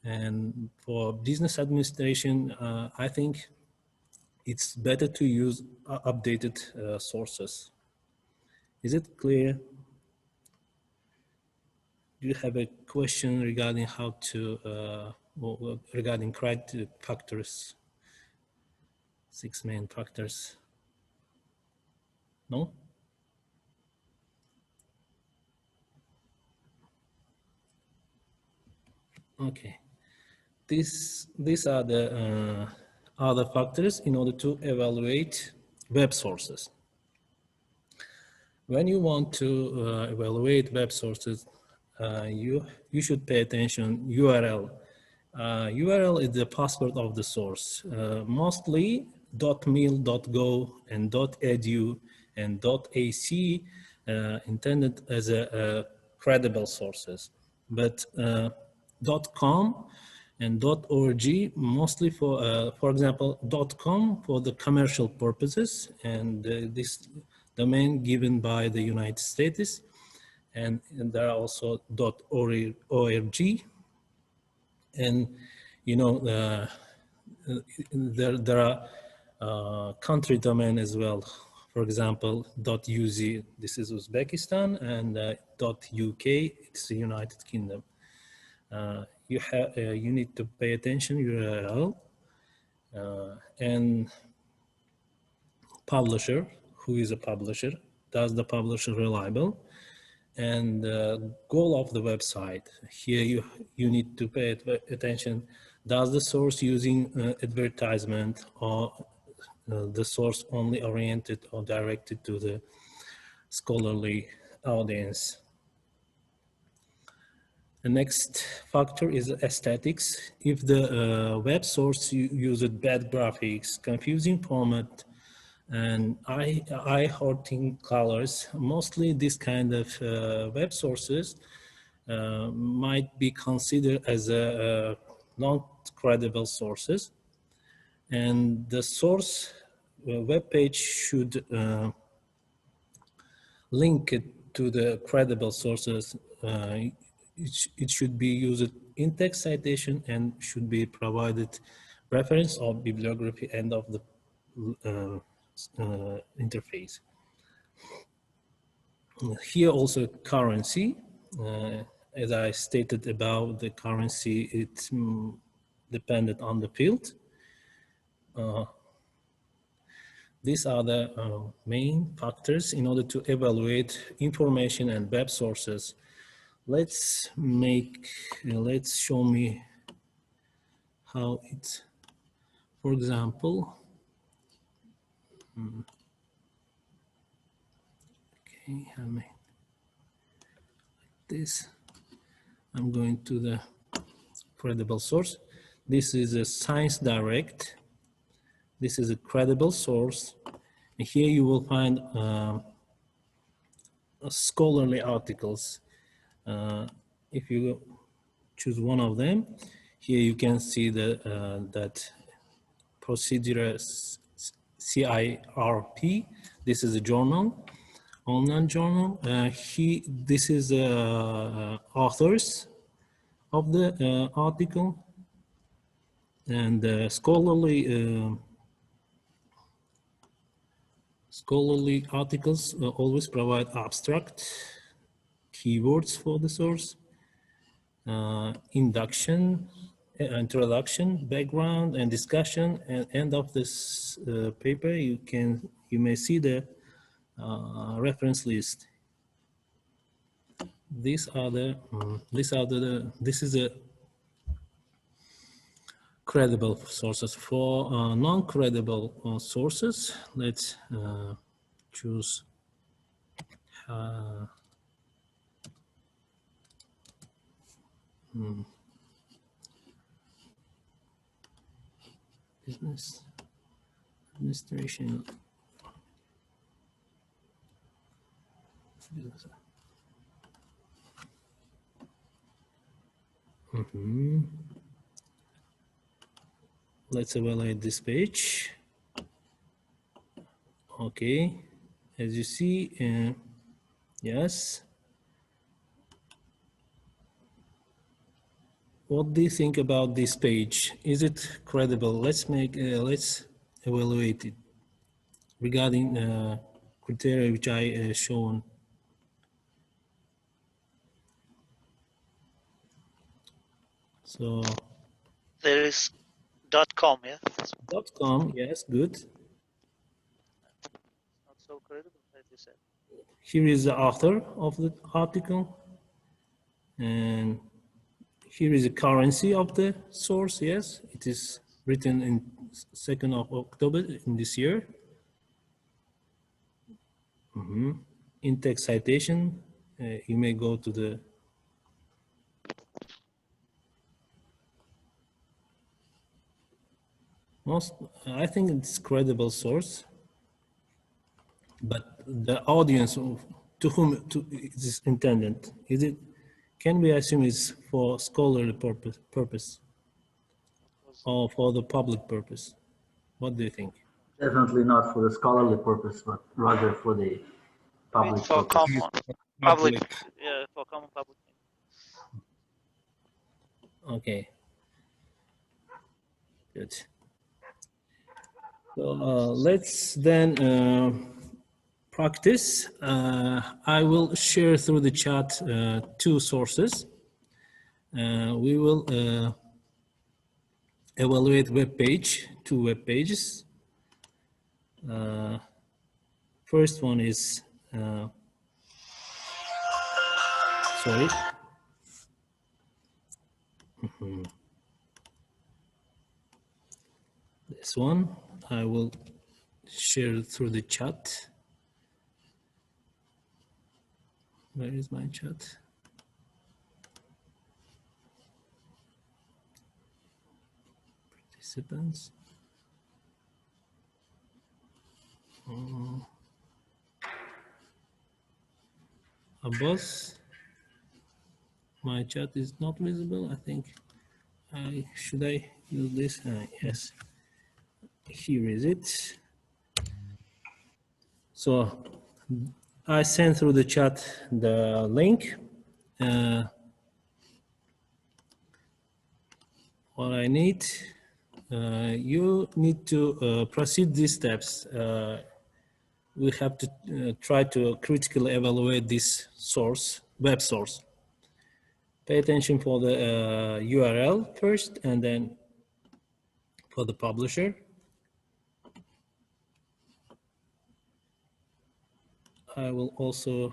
and for business administration, I think it's better to use updated sources. Is it clear? Do you have a question regarding how to, regarding criteria factors, 6 main factors? No? Okay. These are the other factors in order to evaluate web sources. When you want to evaluate web sources, you should pay attention URL. URL is the password of the source. Mostly .mil, .go, and .edu and .ac intended as a credible sources. But .com and .org mostly for example, .com for the commercial purposes, and this domain given by the United States, and there are also .org, and you know there are country domain as well. For example, .uz, this is Uzbekistan, and .uk, it's the United Kingdom. You need to pay attention URL and publisher. Who is a publisher? Does the publisher reliable? And goal of the website. Here you need to pay attention. Does the source using advertisement, or the source only oriented or directed to the scholarly audience? The next factor is aesthetics. If the web source uses bad graphics, confusing format, and eye-hurting colors, mostly this kind of web sources might be considered as non-credible sources. And the source web page should link it to the credible sources. It should be used in text citation and should be provided reference or bibliography end of the interface. Here also currency. As I stated about the currency, it's dependent on the field. These are the main factors in order to evaluate information and web sources. Let's show me how it's, for example, okay, I mean, this, I'm going to the credible source. This is a Science Direct. This is a credible source. And here you will find scholarly articles. If you choose one of them, here you can see that procedure CIRP. This is a journal, online journal. This is authors of the article, and scholarly articles always provide abstract keywords for the source, induction, introduction, background, and discussion. And end of this paper, you may see the reference list. This is a credible sources. For non-credible sources, let's choose Business administration. Let's evaluate this page. Okay, as you see, yes. What do you think about this page? Is it credible? Let's evaluate it regarding criteria which I shown. So there is .com, yeah. .com, yes, good. Not so credible, as you said. Here is the author of the article, and here is the currency of the source. Yes, it is written in 2nd of October in this year. In-text citation, you may go to the I think it's credible source, but the audience to whom it is intended, can we assume it's for scholarly purpose or for the public purpose? What do you think? Definitely not for the scholarly purpose, but rather for the public For purpose. common public, yeah, for common public. Okay. Good. So let's then practice. I will share through the chat 2 sources. We will evaluate web page, 2 web pages. First one is, sorry. This one, I will share through the chat. Where is my chat? Participants. Abbas, my chat is not visible. I think should I use this? Yes, here is it. So I sent through the chat the link. What I need, you need to proceed these steps. We have to try to critically evaluate this source, web source. Pay attention for the URL first, and then for the publisher. I will also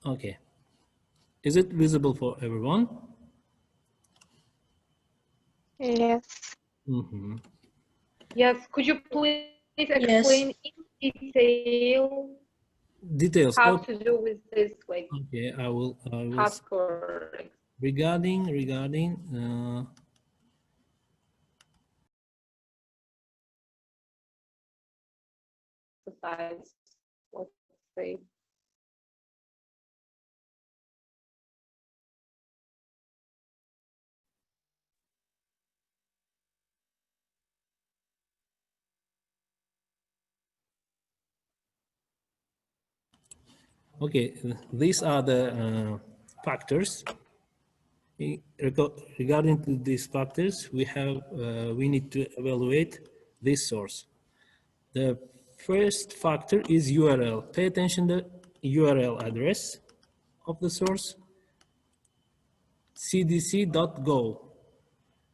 Okay. Is it visible for everyone? Yes. Yes. Could you please explain in detail Details. how to do with this, like? Okay, I will. Task or regarding exercise, let's say. Okay, these are the factors. Regarding to these factors, we need to evaluate this source. The first factor is URL. Pay attention to the URL address of the source. cdc.gov.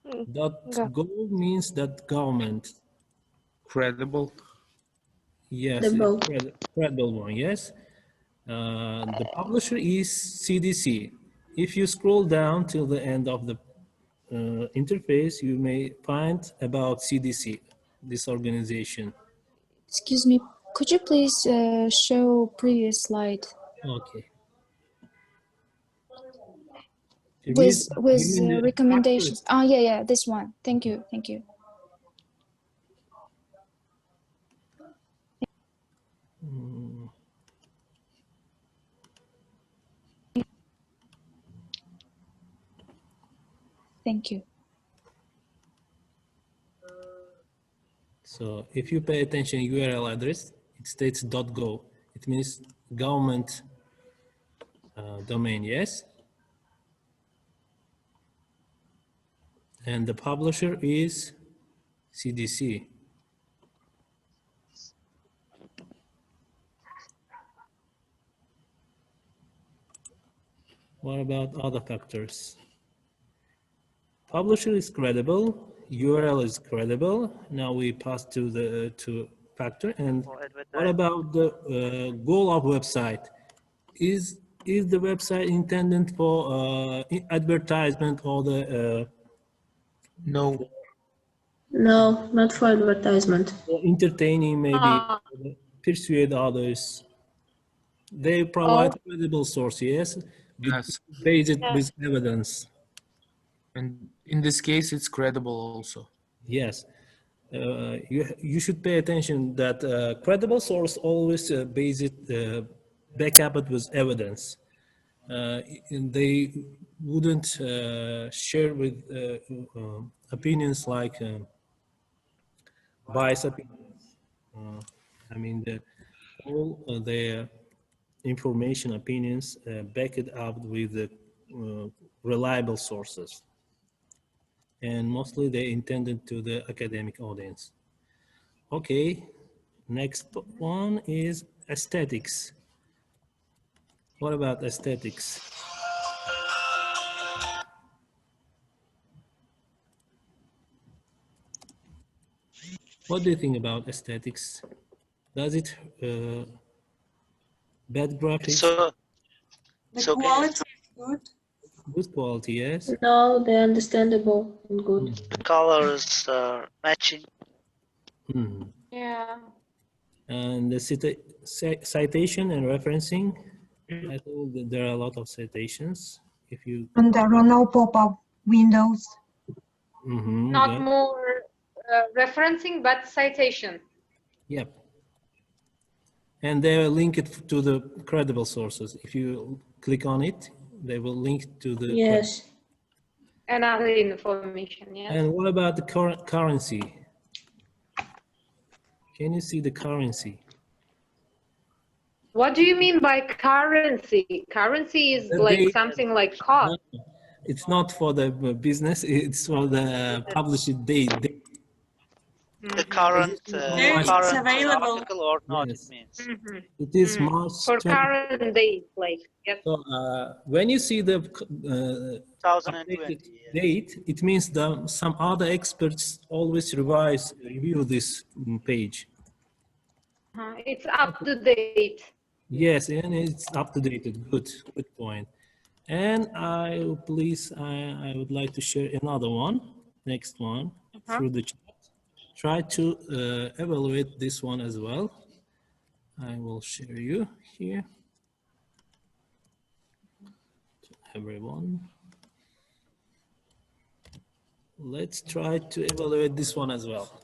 .gov means that government. Credible. Yes, credible one, yes. The publisher is CDC. If you scroll down till the end of the interface, you may find about CDC, this organization. Excuse me, Could you please show previous slide Okay. with You mean the recommendations? Oh yeah, yeah, this one. Thank you, thank you. Thank you. So if you pay attention URL address, it states .go. It means government domain, yes? And the publisher is CDC. What about other factors? Publisher is credible, URL is credible. Now we pass to the factor. And what about the goal of website? Is the website intended for advertisement or the No. No, not for advertisement. entertaining, maybe persuade others? They provide credible source, yes, Yes. based with evidence. And in this case, it's credible also. Yes. You should pay attention that credible source always base it, back up it with evidence. And they wouldn't share with opinions like biased opinions. I mean, all their information, opinions, back it up with reliable sources. And mostly they intended to the academic audience. Okay, next one is aesthetics. What about aesthetics? What do you think about aesthetics? Does it bad graphics? The quality is good. Good quality, yes. No, they're understandable and good. The colors are matching. Yeah. And the citation and referencing, I think that there are a lot of citations. If you And there are no pop-up windows. Not yeah. more referencing, but citation. Yep. And they will link it to the credible sources. If you click on it, they will link to the Yes. And other information, yes. And what about the currency? Can you see the currency? What do you mean by currency? Currency is like something like cost. It's not for the business, it's for the published date. The current, article or not, Yes. it means. It is March For 20. current date, like, yes. So when you see the 2020 date, it means that some other experts always review this page. It's up to date. Yes, and it's up to date. Good point. And I would like to share another one, next one, through the chat. Try to evaluate this one as well. I will share you here. To everyone. Let's try to evaluate this one as well.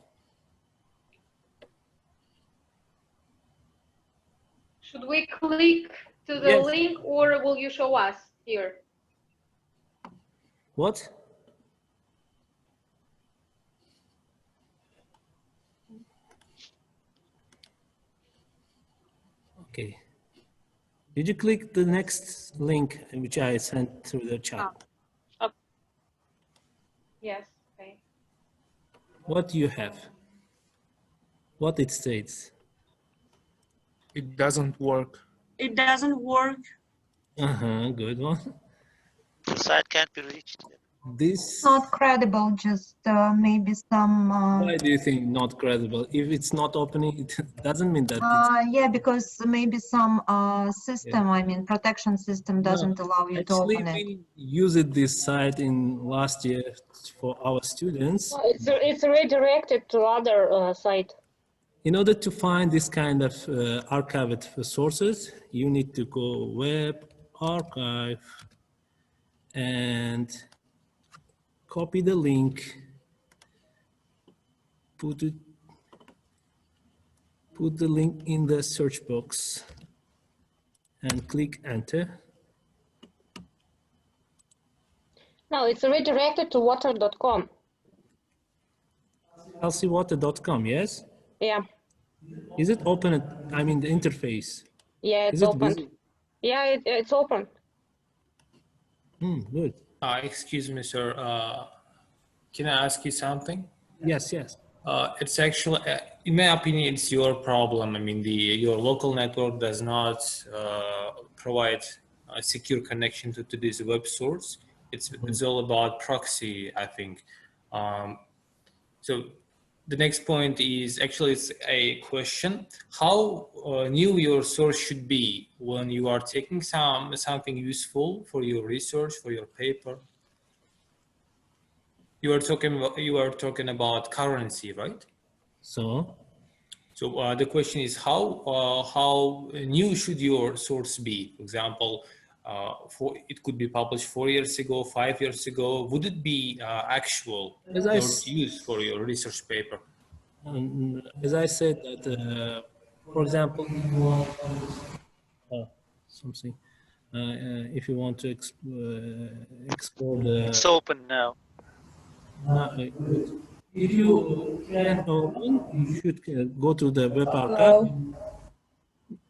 Should we click to the link or will you show us here? What? Okay. Did you click the next link which I sent through the chat? Yes, okay. What do you have? What it states? It doesn't work. It doesn't work. Good one. The site can't be reached. This. Not credible, just maybe some. Why do you think not credible? If it's not opening, it doesn't mean that. Yeah, because maybe some system, I mean, protection system doesn't allow you to open it. We used this site in last year for our students. It's redirected to other site. In order to find this kind of archived sources, you need to go web archive and copy the link, put the link in the search box and click enter. No, it's redirected to water.com. lcwater.com, yes? Yeah, Is it open? I mean, the interface. yeah, it's Is it open. visible? Yeah, it's open. Good. Excuse me, sir. Can I ask you something? Yes, yes. It's actually, in my opinion, it's your problem. I mean, your local network does not provide a secure connection to this web source. It's all about proxy, I think. So the next point is actually it's a question: how new your source should be when you are taking something useful for your research, for your paper. You are talking about currency, right? So the question is how new should your source be? For example, it could be published 4 years ago, 5 years ago. Would it be actual use for your research paper? As I said that, for example, if you want something, if you want to explore the. It's open now. If you can open, you should go to the web archive,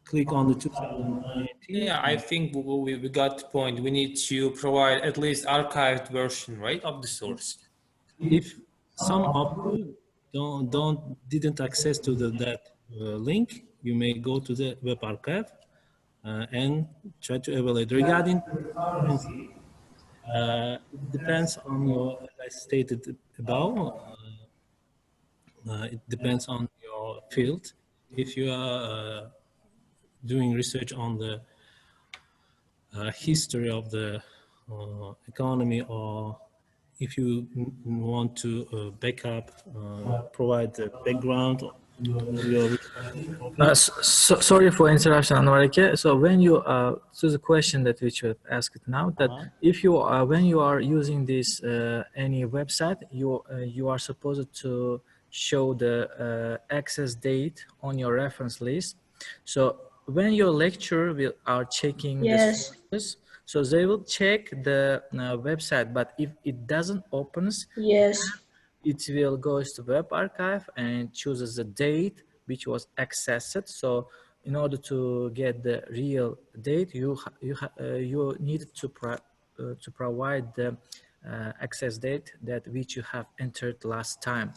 click on the 2019. Yeah, I think we got the point. We need to provide at least archived version, right, of the source. If some of you didn't access to that link, you may go to the web archive and try to evaluate. Regarding currency, it depends on your, as I stated above, it depends on your field. If you are doing research on the history of the economy, or if you want to back up, provide the background to your research. Sorry for interruption, Anwarike. So when you so the question that which you have asked now, that if you when you are using this any website, you are supposed to show the access date on your reference list. So when your lecturer are checking the sources, so they will check the website, but if it doesn't opens, it will go to web archive and chooses the date which was accessed. So in order to get the real date, you need to provide the access date that which you have entered last time.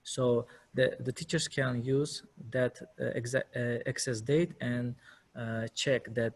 So the teachers can use that access date and check that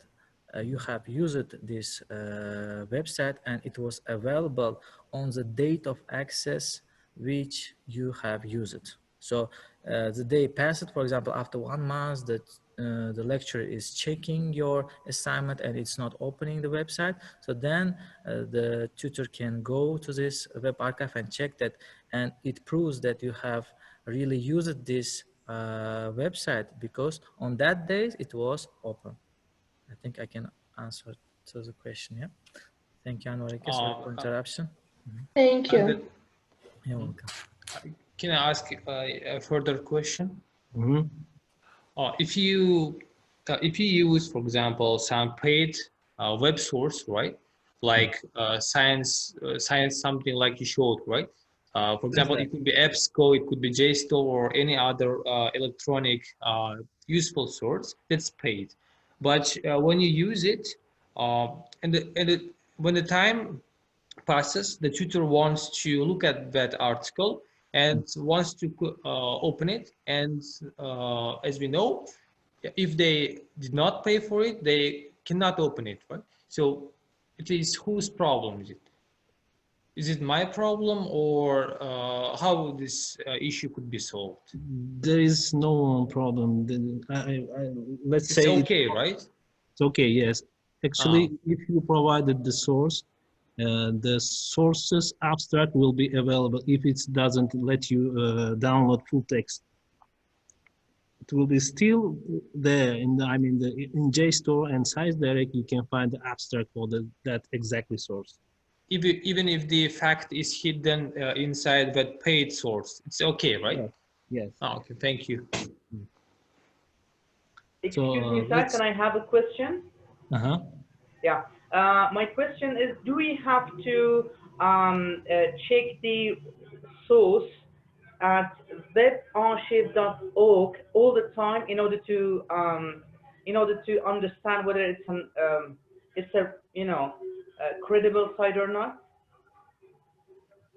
you have used this website and it was available on the date of access which you have used. So the day passed, for example, after 1 month, that the lecturer is checking your assignment and it's not opening the website. So then the tutor can go to this web archive and check that, and it proves that you have really used this website because on that day it was open. I think I can answer to the question. Yeah. Thank you, Anwarike. Sorry for interruption. Thank you. You're welcome. Can I ask a further question? If you use, for example, some paid web source, right? Like science something like you showed, right? For example, it could be EBSCO, it could be JSTOR, or any other electronic useful source that's paid. But when you use it, when the time passes, the tutor wants to look at that article and wants to open it. And as we know, if they did not pay for it, they cannot open it, right? So it is whose problem is it? Is it my problem, or how this issue could be solved? There is no problem. Let's say it's okay, right? It's okay, yes. Actually, if you provided the source, the sources abstract will be available if it doesn't let you download full text. it will be still there in the, I mean, in JSTOR and ScienceDirect, you can find the abstract for that exactly source. Even if the fact is hidden inside that paid source, it's okay, right? Yes. Yes. Oh, okay, thank you. Excuse me, sir, can I have a question? Uh-huh. Yeah. My question is, do we have to check the source at webarchive.org all the time in order to understand whether it's a credible site or not?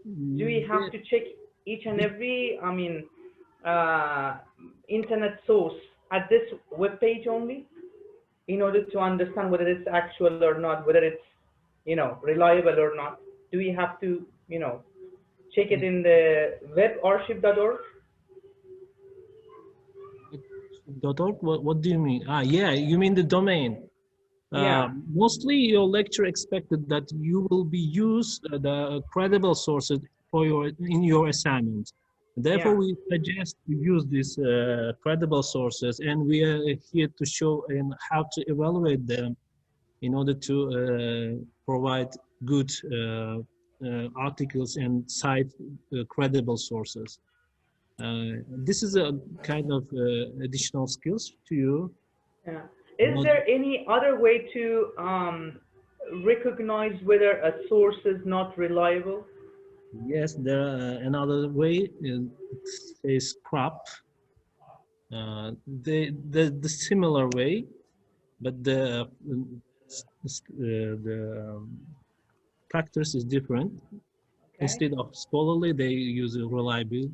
Do we have to check each and every internet source at this web page only in order to understand whether it's actual or not, whether it's reliable or not? Do we have to check it in the webarchive.org? .org? What do you mean? Yeah, you mean the domain. Yeah. Mostly your lecture expected that you will be used the credible sources for in your assignment. Therefore, we suggest to use these credible sources, and we are here to show and how to evaluate them in order to provide good articles and cite credible sources. This is a kind of additional skills to you. Yeah. Is there any other way to recognize whether a source is not reliable? Yes, there another way is crop. The similar way, but the factors is different. Okay. Instead of scholarly, they use reliable.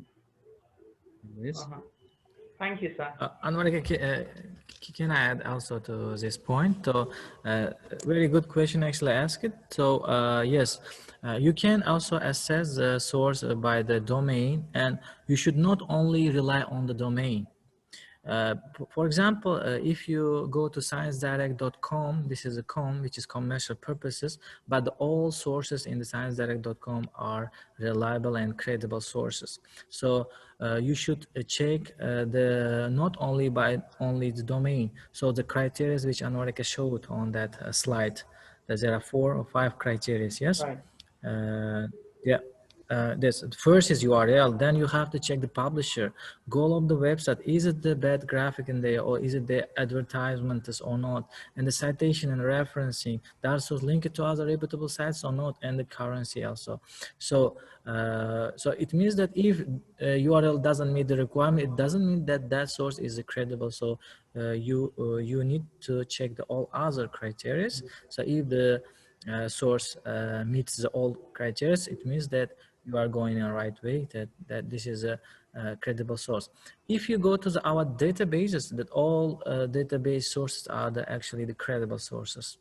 Yes. Thank you, sir. Anwar, can I add also to this point? So, very good question actually asked. So, yes, you can also assess the source by the domain, and you should not only rely on the domain. For example, if you go to sciencedirect.com, this is a com which is commercial purposes, but all sources in the sciencedirect.com are reliable and credible sources. So you should check not only by the domain. So the criteria which Anwarika showed on that slide, that there are 4 or 5 criteria. Yes. Right. Yeah. This first is URL, then you have to check the publisher, goal of the website, is it the bad graphic in there or is it the advertisements or not, and the citation and referencing, that's linked to other reputable sites or not, and the currency also. So so it means that if URL doesn't meet the requirement, it doesn't mean that that source is credible. So you need to check the all other criteria. So if the source meets the all criteria, it means that you are going in the right way, that this is a credible source. If you go to our databases, that all database sources are actually the credible sources.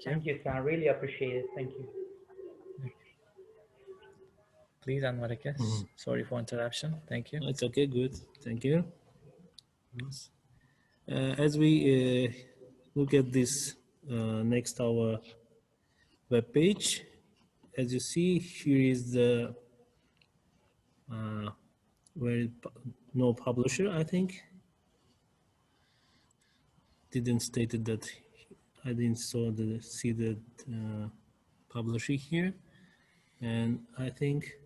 Thank you, sir. I really appreciate it. Thank you. Please, Anwarika. Sorry for interruption. Thank you. It's okay, good. Thank you. Yes. As we look at this next our web page, as you see, here is the where no publisher, I think. Didn't stated that I didn't see the publisher here, and I think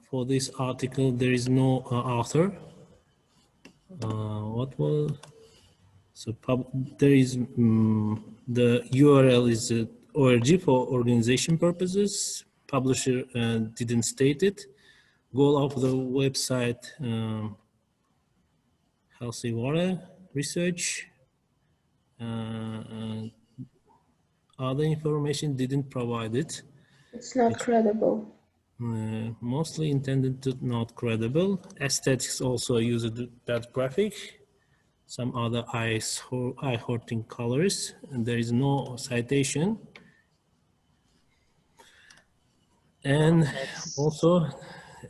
for this article there is no author. What was so there is the URL is org for organization purposes. Publisher didn't state it. Goal of the website, healthy water research. Other information didn't provide it. It's not credible. Mostly intended to not credible. Aesthetics also use that graphic. Some other eye-hurting colors, and there is no citation. And also,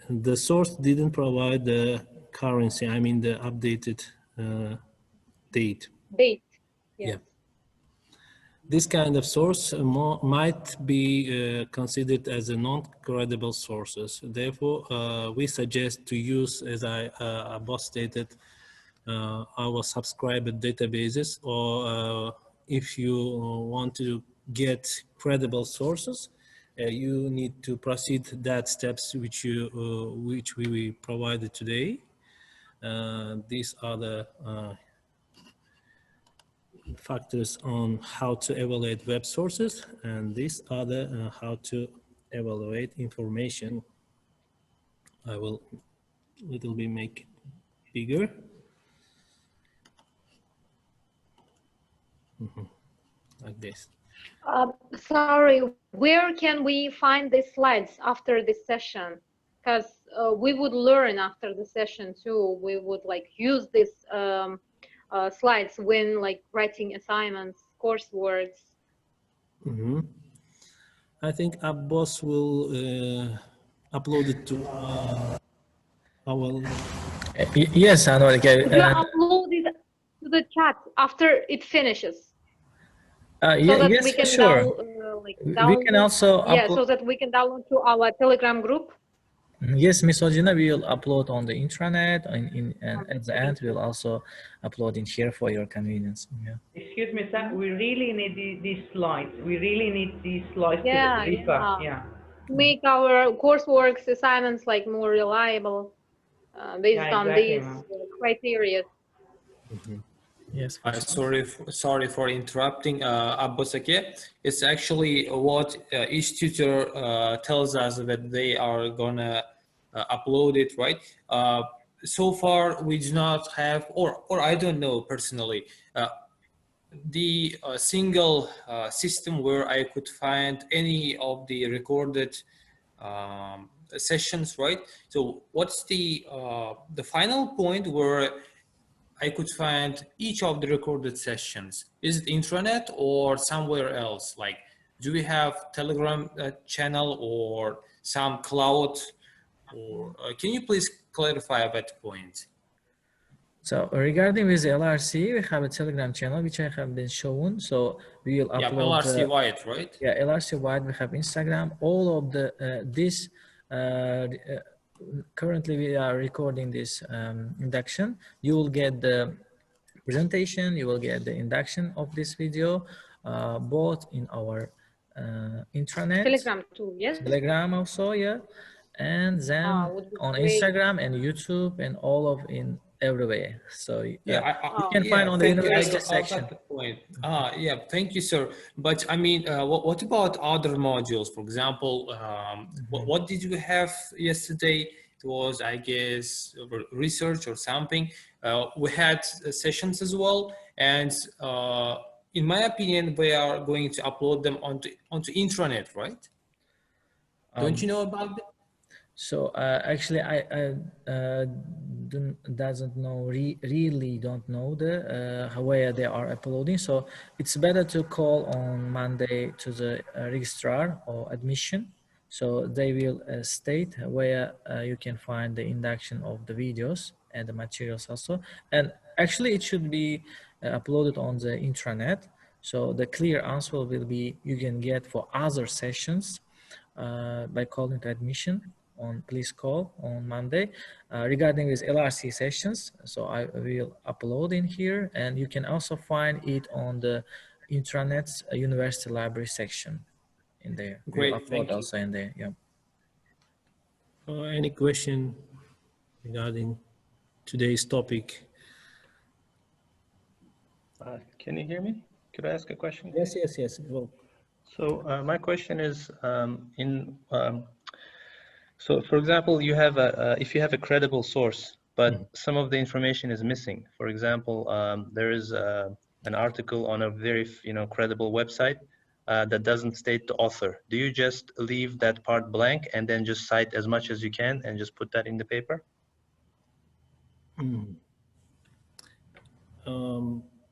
the source didn't provide the currency, I mean the updated date. Date, yeah. this kind of source might be considered as a non-credible sources. Therefore, we suggest to use, as Abbas stated, our subscriber databases, or if you want to get credible sources, you need to proceed that steps which we provided today. These are the factors on how to evaluate web sources, and these are the how to evaluate information. I will little bit make it bigger. Like this. Sorry, where can we find these slides after this session? Because we would learn after the session too. We would like use these slides when like writing assignments, courseworks. I think Abbas will upload it to our. Yes, I know. Could you upload it to the chat after it finishes? So that yes, we can sure. download, We can also yeah, upload. so that we can download to our Telegram group. Yes, Miss Ojina, we will upload on the intranet, and at the end we'll also upload in here for your convenience. Yeah. Excuse me, sir. We really need these slides. We really need these slides Yeah, to refer. Yeah. Make our coursework assignments like more reliable based Yeah, on exactly, these ma'am. criteria. Yes. Sorry for interrupting, Abbas. It's actually what each tutor tells us that they are gonna upload it, right? So far, we do not have, or I don't know personally, the single system where I could find any of the recorded sessions, right? So what's the final point where I could find each of the recorded sessions? Is it intranet or somewhere else? Like, do we have Telegram channel or some cloud? Or can you please clarify that point? So regarding with LRC, we have a Telegram channel which I have been shown. So we will Yeah, upload. LRC wide, right? Yeah, LRC wide. We have Instagram. All of the this. Currently, we are recording this induction. You will get the presentation. You will get the induction of this video, both in our intranet, Telegram too, yes? Telegram also, yeah, and then would be on great. Instagram and YouTube and all of in everywhere. So Yeah, you can find on the thank you. university I section. got the point. Yeah, thank you, sir. But I mean, what about other modules? For example, what did you have yesterday? It was, I guess, research or something. We had sessions as well, and in my opinion, we are going to upload them onto intranet, right? Don't you know about that? So actually, I doesn't know really don't know the where they are uploading. So it's better to call on Monday to the registrar or admission. So they will state where you can find the induction of the videos and the materials also. And actually, it should be uploaded on the intranet. So the clear answer will be you can get for other sessions by calling to admission on please call on Monday regarding with LRC sessions. So I will upload in here, and you can also find it on the intranet's university library section in there. Great, We'll upload thank you. also in there. Yeah. Any question regarding today's topic? Can you hear me? Could I ask a question? Yes. Well, so my question is so for example, you have if you have a credible source, but some of the information is missing. For example, there is an article on a very credible website that doesn't state the author. Do you just leave that part blank and then just cite as much as you can and just put that in the paper?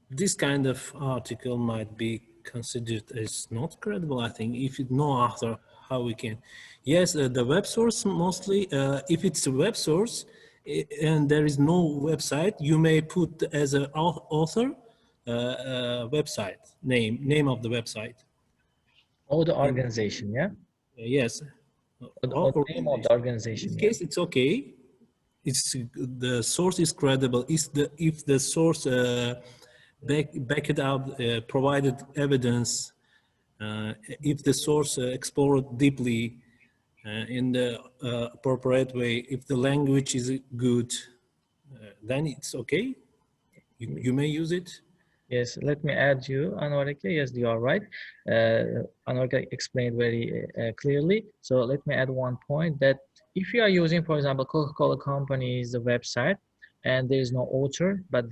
This kind of article might be considered as not credible, I think, if you know author, how we can. Yes, the web source mostly, if it's a web source and there is no website, you may put as an author website name of the website. Or the organization, yeah? Yes. Or the name of the organization. In this case, it's okay. It's the source is credible. If the source back it up, provided evidence, if the source explored deeply in the appropriate way, if the language is good, then it's okay. You may use it. Yes, let me add you, Anwarike. Yes, you are right. Anwarike explained very clearly. So let me add one point that if you are using, for example, Coca-Cola Company's website and there is no author, but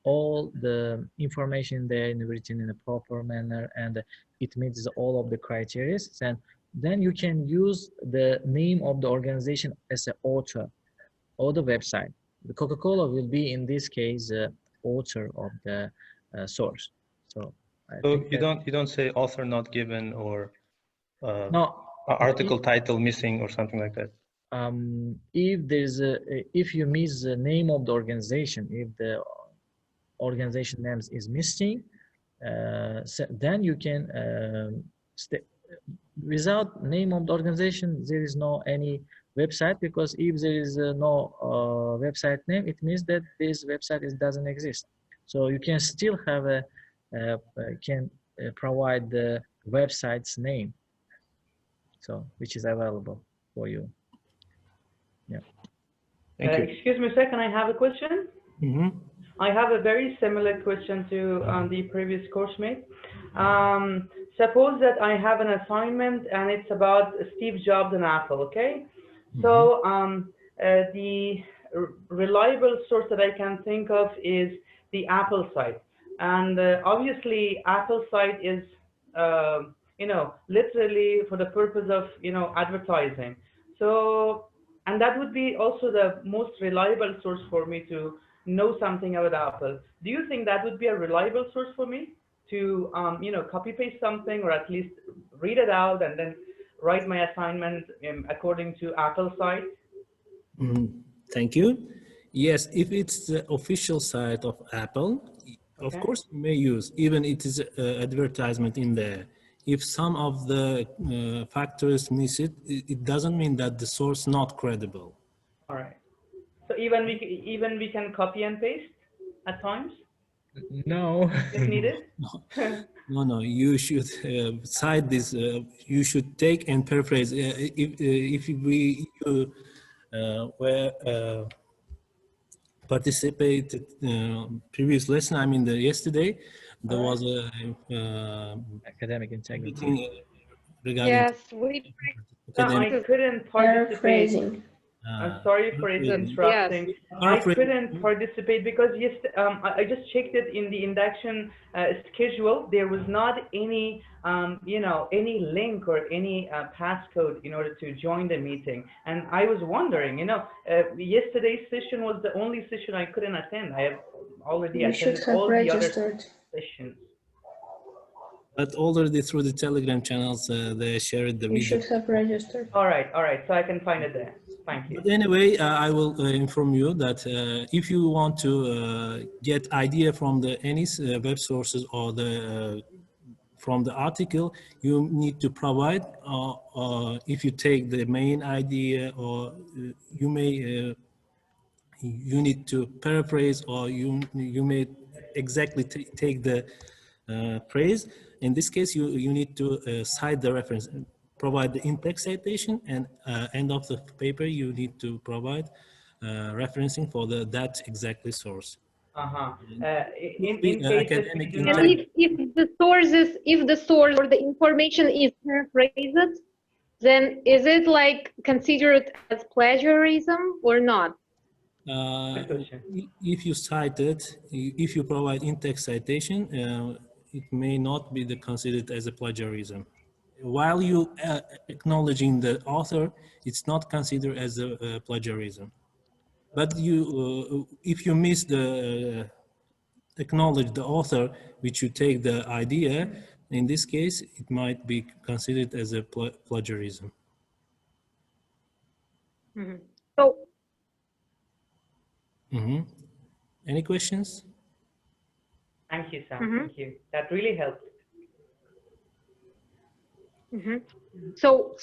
all the information there is written in a proper manner and it meets all of the criteria, then you can use the name of the organization as an author or the website. The Coca-Cola will be, in this case, author of the source. So you don't say author not given or no article title missing or something like that. If there's if you miss the name of the organization, if the organization name is missing, then you can without name of the organization there is no any website, because if there is no website name, it means that this website doesn't exist. So you can still have provide the website's name, so which is available for you. Yeah. Excuse me a second, I have a question. Mm-hmm. I have a very similar question to the previous course mate. Suppose that I have an assignment and it's about Steve Jobs and Apple, okay? So the reliable source that I can think of is the Apple site. And obviously Apple site is, literally for the purpose of, advertising. So, and that would be also the most reliable source for me to know something about Apple. Do you think that would be a reliable source for me to, copy paste something or at least read it out and then write my assignment according to Apple site? Thank you. Yes, if it's the official site of Apple, of course you may use, even it is advertisement in there. If some of the factors miss it, it doesn't mean that the source not credible. All right. So even we can copy and paste at times? No. If needed? No, you should cite this, you should take and paraphrase. If we were participated previous lesson, I mean yesterday, there was a academic integrity meeting regarding Yes, we I couldn't participate. I'm sorry for interrupting. I couldn't participate because I just checked it in the induction schedule. There was not any, any link or any passcode in order to join the meeting. And I was wondering, yesterday's session was the only session I couldn't attend. I have already attended all the other sessions. But already through the Telegram channels, they shared the video. You should have registered. All right, so I can find it there. Thank you. But anyway, I will inform you that if you want to get idea from any web sources or from the article, you need to provide, if you take the main idea, or you may, you need to paraphrase, or you may exactly take the phrase. In this case, you need to cite the reference, provide the in-text citation, and end of the paper, you need to provide referencing for that exactly source. In case academic if the source or the information is paraphrased, then is it like considered as plagiarism or not? If you cite it, if you provide in-text citation, it may not be considered as a plagiarism. While you acknowledging the author, it's not considered as a plagiarism. But if you miss the acknowledge the author, which you take the idea, in this case, it might be considered as a plagiarism. So. Any questions? Thank you, Sam. Thank you. That really helped. So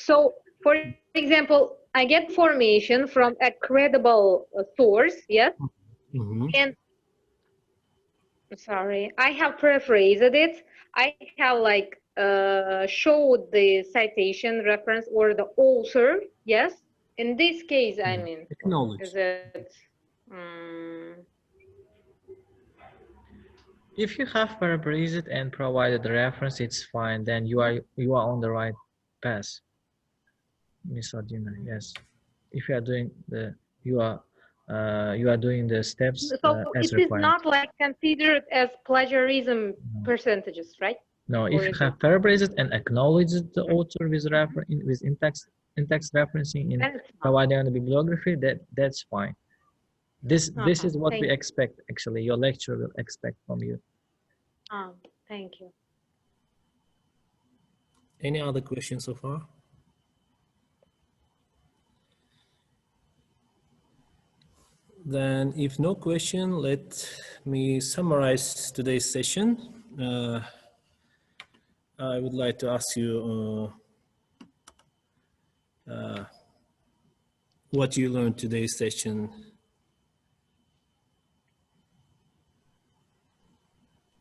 for example, I get information from a credible source, yes, and sorry, I have paraphrased it. I have like showed the citation reference or the author, yes. In this case, I mean, Acknowledge. is it? Um, If you have paraphrased and provided the reference, it's fine. Then you are on the right path, Miss Ordina. Yes. If you are doing you are doing the steps so as it is required. not like considered as plagiarism percentages, right? No, Or if you is have it? paraphrased and acknowledged the author with in-text referencing in Then it's not. providing the bibliography, that's fine. This is what Thank we you. expect. Actually, your lecturer will expect from you. Thank you. Any other questions so far? Then if no question, let me summarize today's session. I would like to ask you what you learned today's session.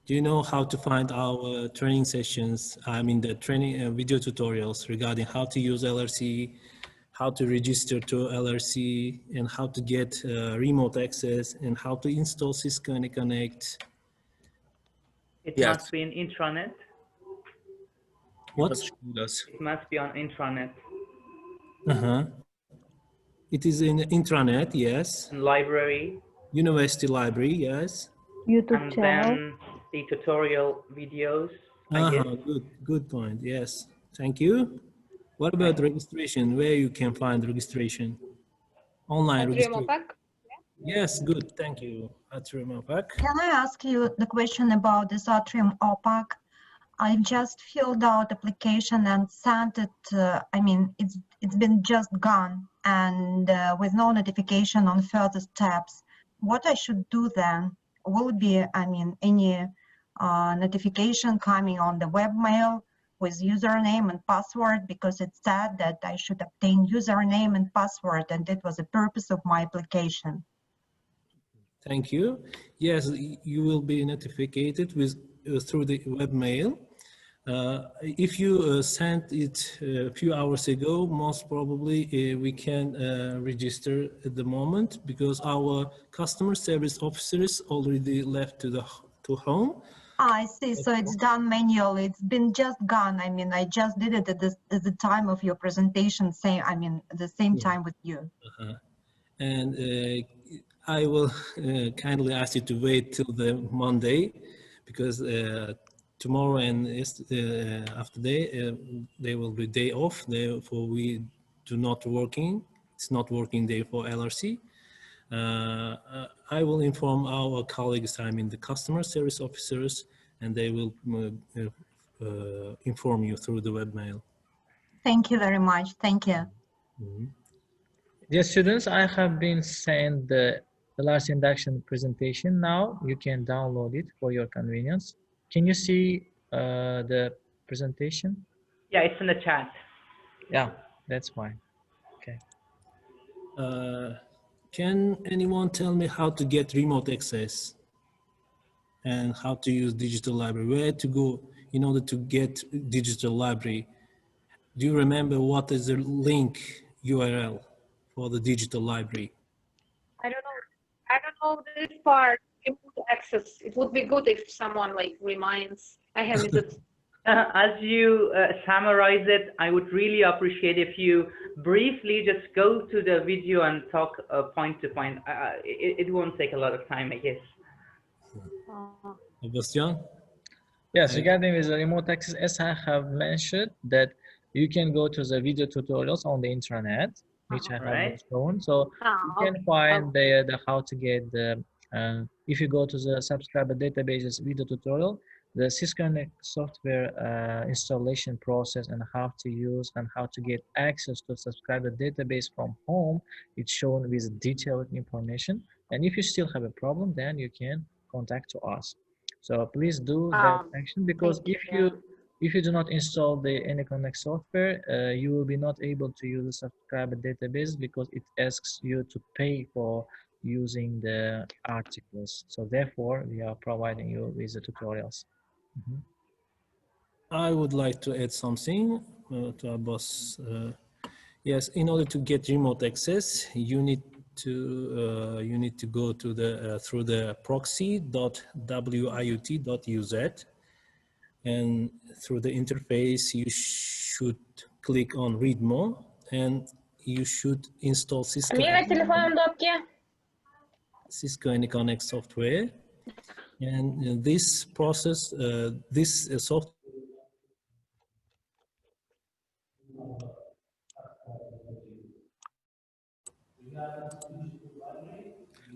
Do you know how to find our training sessions? I mean the training video tutorials regarding how to use LRC, how to register to LRC, and how to get remote access, and how to install Cisco and Connect. It Yes. must be in intranet. What? It must be on intranet. It is in intranet, yes. And library. University library, yes. YouTube and channel. Then the tutorial videos, I guess. Good point, yes. Thank you. What about registration? Where you can find registration? Online registration. Yes, good, thank you. Atrium OPAC. Can I ask you the question about this Atrium OPAC? I just filled out application and sent it. I mean, it's been just gone and with no notification on further steps. What I should do then? Will it be, I mean, any notification coming on the webmail with username and password? Because it said that I should obtain username and password, and it was the purpose of my application. Thank you. Yes, you will be notified with through the webmail. If you sent it a few hours ago, most probably we can register at the moment because our customer service officers already left to home. I see. So it's done manually. It's been just gone. I mean, I just did it at the time of your presentation. I mean, the same time with you. And I will kindly ask you to wait till the Monday because tomorrow and after they will be day off. Therefore, we do not working. It's not working day for LRC. I will inform our colleagues, I mean the customer service officers, and they will inform you through the webmail. Thank you very much. Thank you. Dear students, I have been sent the last induction presentation. Now you can download it for your convenience. Can you see the presentation? Yeah, it's in the chat. Yeah, that's fine. Okay. Can anyone tell me how to get remote access and how to use digital library? Where to go in order to get digital library? Do you remember what is the link URL for the digital library? I don't know this part. Remote access. It would be good if someone like reminds. I have it. As you summarize it, I would really appreciate if you briefly just go to the video and talk point to point. It won't take a lot of time, I guess. Sebastian? Yes, regarding with the remote access, as I have mentioned, that you can go to the video tutorials on the intranet, which I have shown. So you can find there the how to get the, if you go to the subscriber databases video tutorial, the Cisco Connect software installation process and how to use and how to get access to subscriber database from home, it's shown with detailed information. And if you still have a problem, then you can contact to us. So please do that action, because if you do not install the AnyConnect software, you will be not able to use the subscriber database, because it asks you to pay for using the articles. So therefore, we are providing you with the tutorials. I would like to add something to Abbas. Yes, in order to get remote access, you need to go to the through the proxy.wiut.uz, and through the interface you should click on read more, and you should install Cisco AnyConnect software, and this process, this software.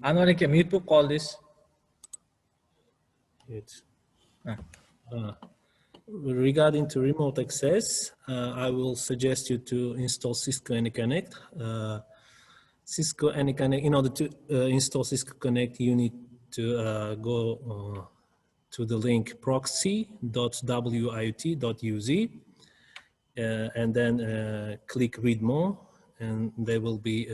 Anwarike, mute book call this. Regarding to remote access, I will suggest you to install Cisco AnyConnect. Cisco AnyConnect. In order to install Cisco Connect, you need to go to the link proxy.wiut.uz, and then click read more, and there will be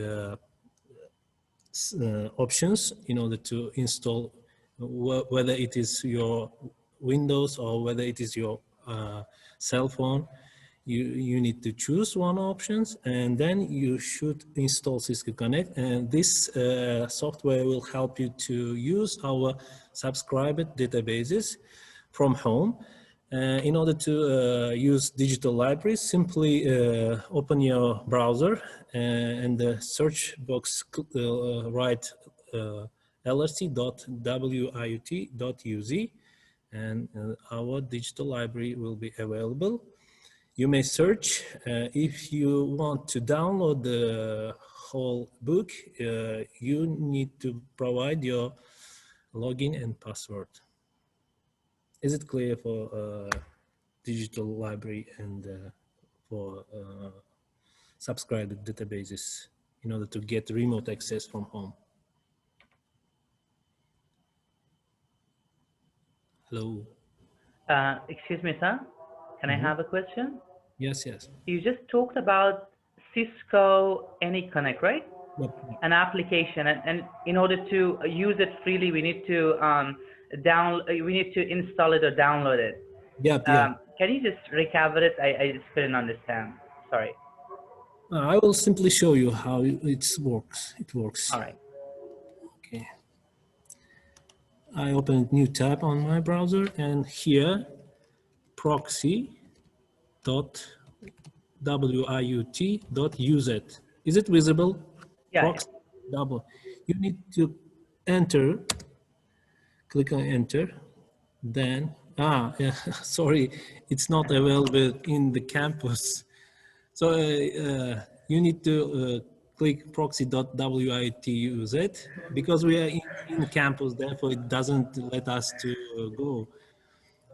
options in order to install, whether it is your Windows or whether it is your cell phone. You need to choose one options, and then you should install Cisco Connect, and this software will help you to use our subscriber databases from home. In order to use digital libraries, simply open your browser, and the search box write lrc.wiut.uz, and our digital library will be available. You may search. If you want to download the whole book, you need to provide your login and password. Is it clear for digital library and for subscriber databases in order to get remote access from home? Hello. Excuse me, sir. Can I have a question? Yes, yes. You just talked about Cisco AnyConnect, right? Yep. An application, and in order to use it freely, we need to install it or download it. Yep, yeah. Can you just recap it? I just couldn't understand. Sorry. I will simply show you how it works. All right. Okay. I open a new tab on my browser, and here proxy.wiut.uz. Is it visible? Yeah. Proxy double. You need to enter. Click on enter. Then yeah, sorry, it's not available in the campus. So you need to click proxy.wiut.uz, because we are in campus, therefore it doesn't let us to go.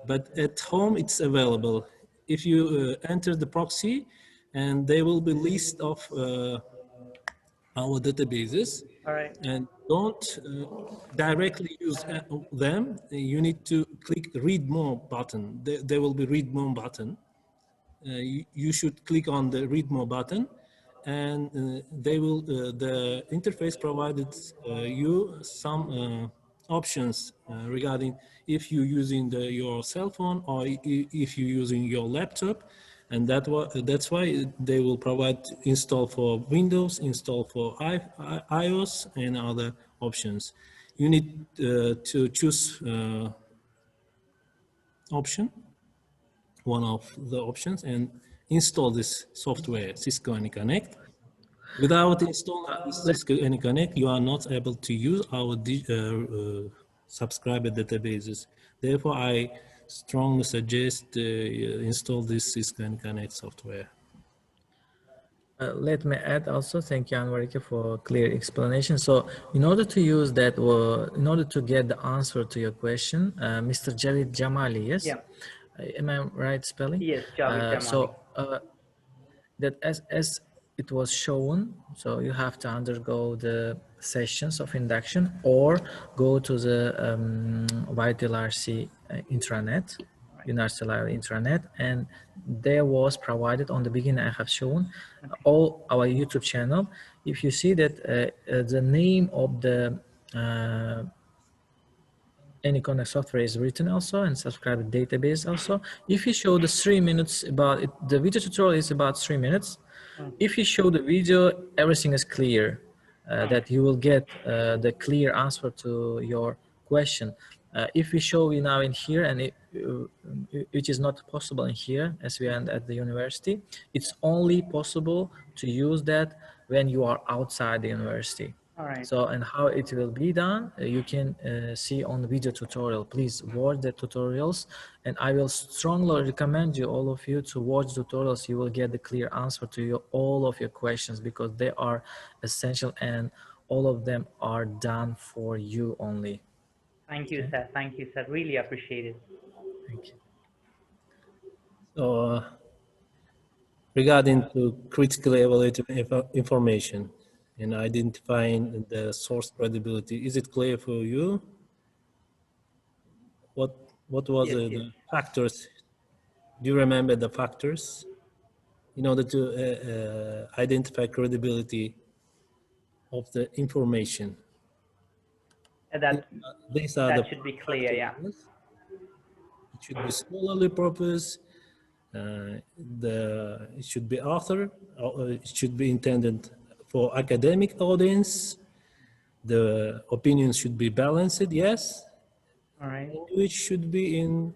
But at home it's available. If you enter the proxy, and there will be list of our databases. All right. And don't directly use them. You need to click read more button. There will be read more button. You should click on the read more button, and they will the interface provided you some options regarding if you're using your cell phone or if you're using your laptop, and that's why they will provide install for Windows, install for iOS, and other options. You need to choose option, one of the options, and install this software, Cisco AnyConnect. Without installing Cisco AnyConnect, you are not able to use our subscriber databases. Therefore, I strongly suggest install this Cisco AnyConnect software. Let me add also, thank you, Anwarike, for clear explanation. So in order to use that, or in order to get the answer to your question, Mr. Javid Jamali, yes? Yeah. Am I right spelling? Yes, Javid Jamali. So that as it was shown. So you have to undergo the sessions of induction or go to the YTLRC intranet, Universal Library intranet, and there was provided on the beginning. I have shown all our YouTube channel. If you see that the name of the any kind of software is written also and subscribe database also. If you show the 3 minutes about it, the video tutorial is about 3 minutes. If you show the video, everything is clear, that you will get the clear answer to your question. If we show you now in here, and which is not possible in here as we are at the university, it's only possible to use that when you are outside the university. All right. So, and how it will be done, you can see on the video tutorial. Please watch the tutorials, and I will strongly recommend you, all of you, to watch tutorials. You will get the clear answer to all of your questions, because they are essential and all of them are done for you only. Thank you, sir. Thank you, sir. Really appreciate it. Thank you. So, regarding to critically evaluated information and identifying the source credibility, is it clear for you? What was Yes, the factors? Do you remember the factors in order to identify credibility of the information? These are That the should be clear, yeah. factors. It should be scholarly purpose. It should be author. It should be intended for academic audience. The opinions should be balanced. Yes. All right. Language should be in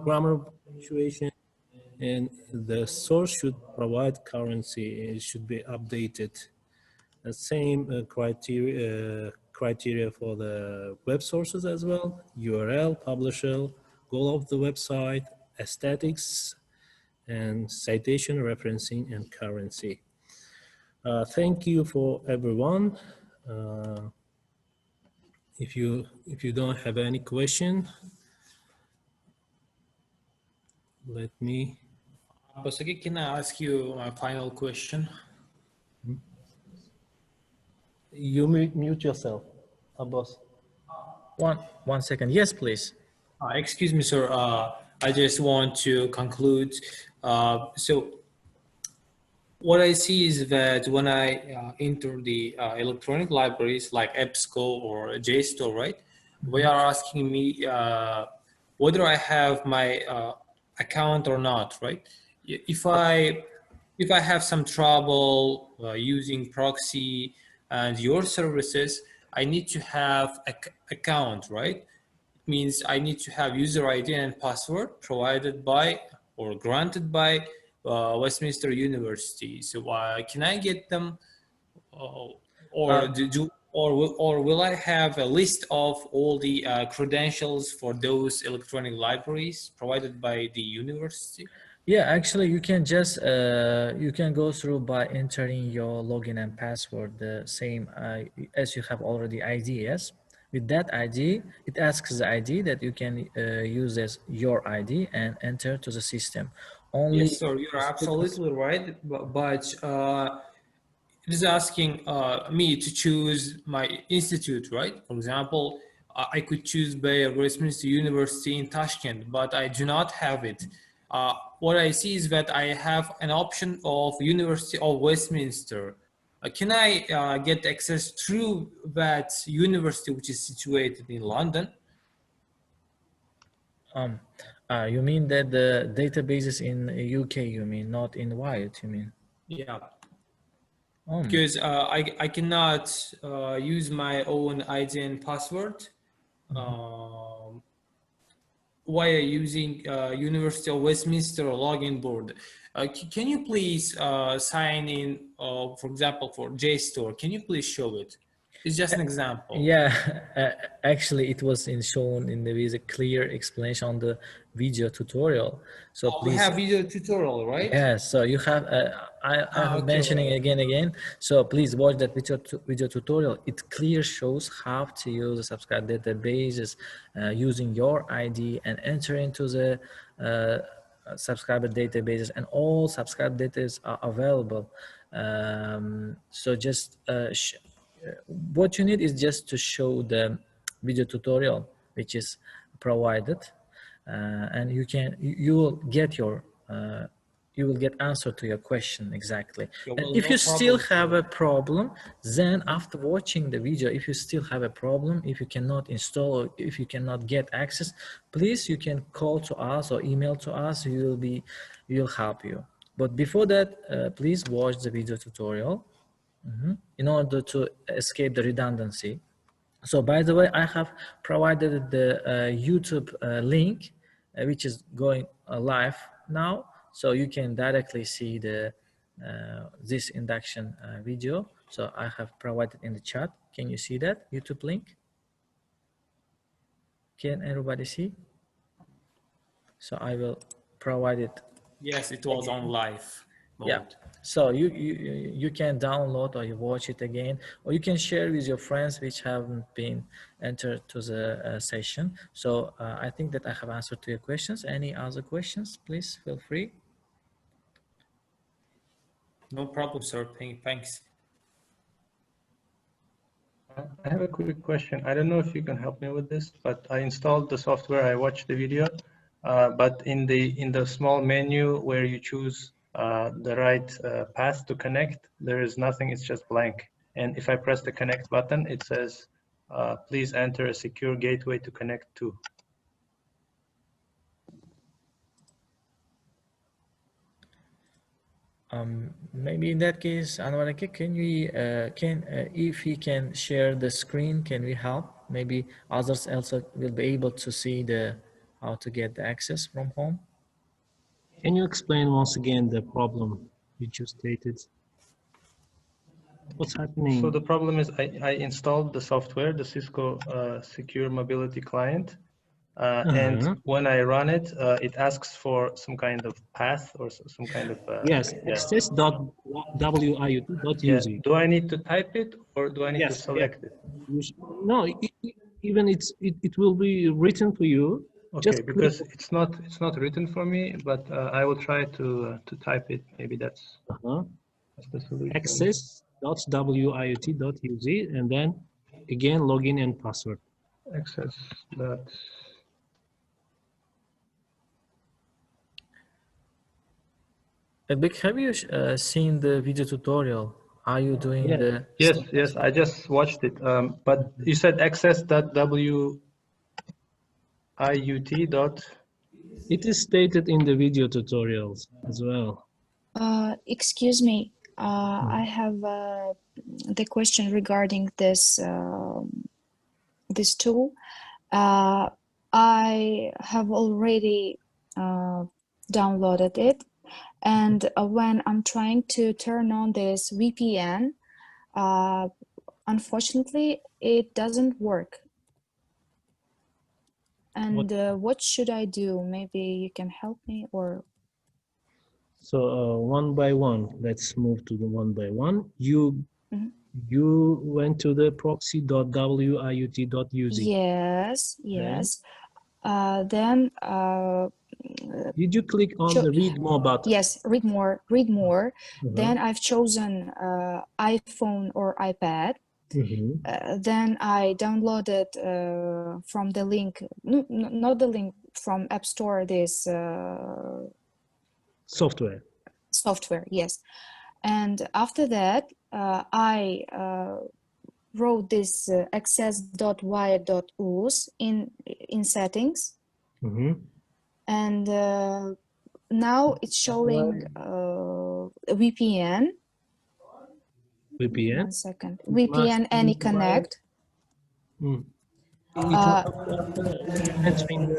grammar punctuation, and the source should provide currency. It should be updated. The same criteria for the web sources as well: URL, publisher, goal of the website, aesthetics, and citation, referencing, and currency. Thank you for everyone. If you don't have any question, let me. Pasagi, can I ask you my final question? You mute yourself, Abbas. One second. Yes, please. Excuse me, sir. I just want to conclude. So what I see is that when I enter the electronic libraries like EBSCO or JSTOR, right? They are asking me whether I have my account or not, right? If I have some trouble using proxy and your services, I need to have an account, right? It means I need to have user ID and password provided by or granted by Westminster University. So can I get them, or will I have a list of all the credentials for those electronic libraries provided by the university? Yeah, actually, you can just you can go through by entering your login and password the same as you have already ID. Yes, with that ID, it asks the ID that you can use as your ID and enter to the system. Only yes, sir, you're absolutely right. But it is asking me to choose my institute, right? For example, I could choose Bayer Westminster University in Tashkent, but I do not have it. What I see is that I have an option of University of Westminster. Can I get access through that university, which is situated in London? You mean that the databases in UK, you mean, not in Wyatt, you mean? Yeah. Because I cannot use my own ID and password while using University of Westminster login board. Can you please sign in, for example, for JSTOR? Can you please show it? It's just an example. Yeah, actually, it was shown in with a clear explanation on the video tutorial. So please, we have video tutorial, right? Yeah, so you have, I am mentioning again. So please watch that video tutorial. It clear shows how to use the subscribe databases using your ID and enter into the subscriber databases, and all subscribe data are available. So just what you need is just to show the video tutorial which is provided, and you will get your you will get answer to your question exactly. Yeah, And well, if no you still problem, have sir. a problem, then after watching the video, if you still have a problem, if you cannot install or if you cannot get access, please you can call to us or email to us. We'll help you. But before that, please watch the video tutorial in order to escape the redundancy. So by the way, I have provided the YouTube link, which is going live now. So you can directly see the this induction video. So I have provided in the chat. Can you see that YouTube link? Can everybody see? So I will provide it. Yes, it was on live mode. Yeah. So you can download or you watch it again, or you can share with your friends which haven't been entered to the session. So I think that I have answered to your questions. Any other questions, please feel free. No problem, sir. Thanks. I have a quick question. I don't know if you can help me with this, but I installed the software, I watched the video, but in the small menu where you choose the right path to connect, there is nothing, it's just blank. And if I press the connect button, it says, please enter a secure gateway to connect to. Maybe in that case, Anwarake, can we if he can share the screen, can we help? Maybe others also will be able to see the how to get the access from home. Can you explain once again the problem you just stated? What's happening? So the problem is I installed the software, the Cisco Secure Mobility Client, and when I run it, it asks for some kind of path or some kind of yes, access.wiut.uz. Yeah. Do I need to type it or do I need to Yes, select it? No, even it will be written for you. Okay, Just because it's not written for me, but I will try to type it. Maybe that's the solution. access.wiut.uz and then again login and password. Access dot. Big, have you seen the video tutorial? Are you doing the Yes, I just watched it. But you said access.wiut. It is stated in the video tutorials as well. Excuse me, I have the question regarding this this tool. I have already downloaded it, and when I'm trying to turn on this VPN, unfortunately, it doesn't work. And what should I do? Maybe you can help me, or So one by one, let's move to the one by one. You went to the proxy.wiut.uz. yes. Then did you click on the read more button? Yes, read more. Then I've chosen iPhone or iPad. Then I downloaded from the link, no, not the link, from App Store, this software, yes. And after that, I wrote this access.wiut.uz in settings. And now it's showing VPN. One second. VPN AnyConnect. Entering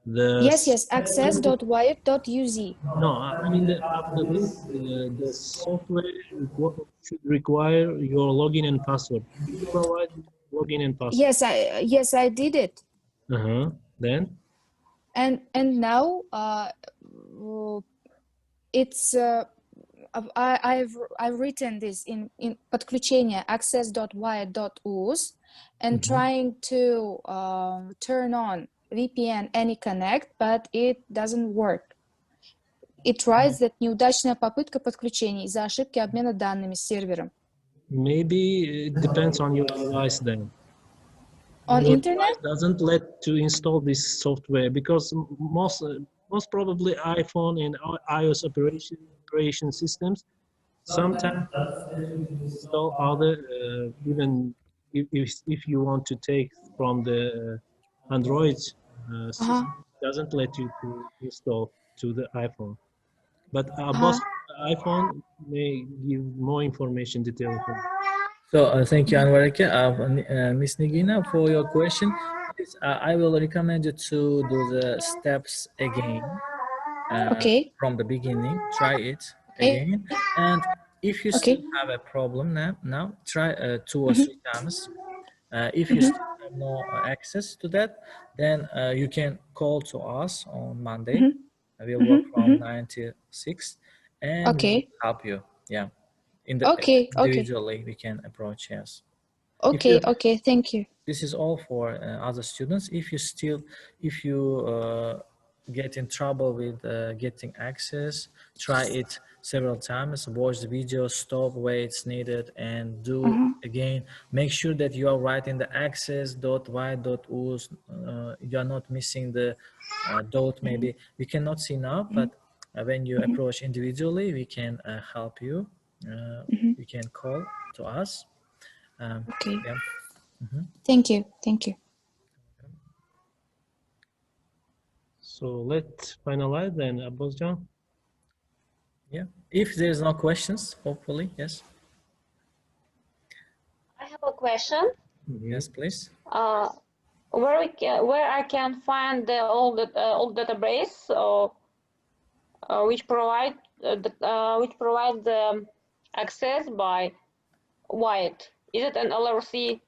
the yes, access.wiut.uz. No, I mean after this, the software should require your login and password. Did you provide login and password? Yes, I did it. Then? And now it's I've written this in подключение access.wiut.uz and trying to turn on VPN AnyConnect, but it doesn't work. It writes that неудачная попытка подключения из-за ошибки обмена данными с сервером. Maybe it depends on your device then. On Your internet? device doesn't let to install this software because most probably iPhone and iOS operation systems sometimes install other even if you want to take from the Android system, doesn't let you to install to the iPhone. But both iPhone may give more information, detailed information. So thank you, Anwarike. Miss Nigina, for your question. Please, I will recommend you to do the steps again from the beginning. Try it again. And if you still have a problem now try 2 or 3 times. If you still have no access to that, then you can call to us on Monday. We'll work from 9 to 6 and we'll help you. Yeah. Individually we can approach, yes. Okay, thank you. This is all for other students. If you get in trouble with getting access, try it several times, watch the video, stop where it's needed, and do again. Make sure that you are writing the access.y.us. You are not missing the dot maybe. We cannot see now, but when you approach individually, we can help you. You can call to us. Okay. Yeah. Thank you. Thank you. So let's finalize then, Abbasjan. Yeah. If there's no questions, hopefully, yes. I have a question. Yes, please. Where I can find the old database which provide the access by White? Is it an LRC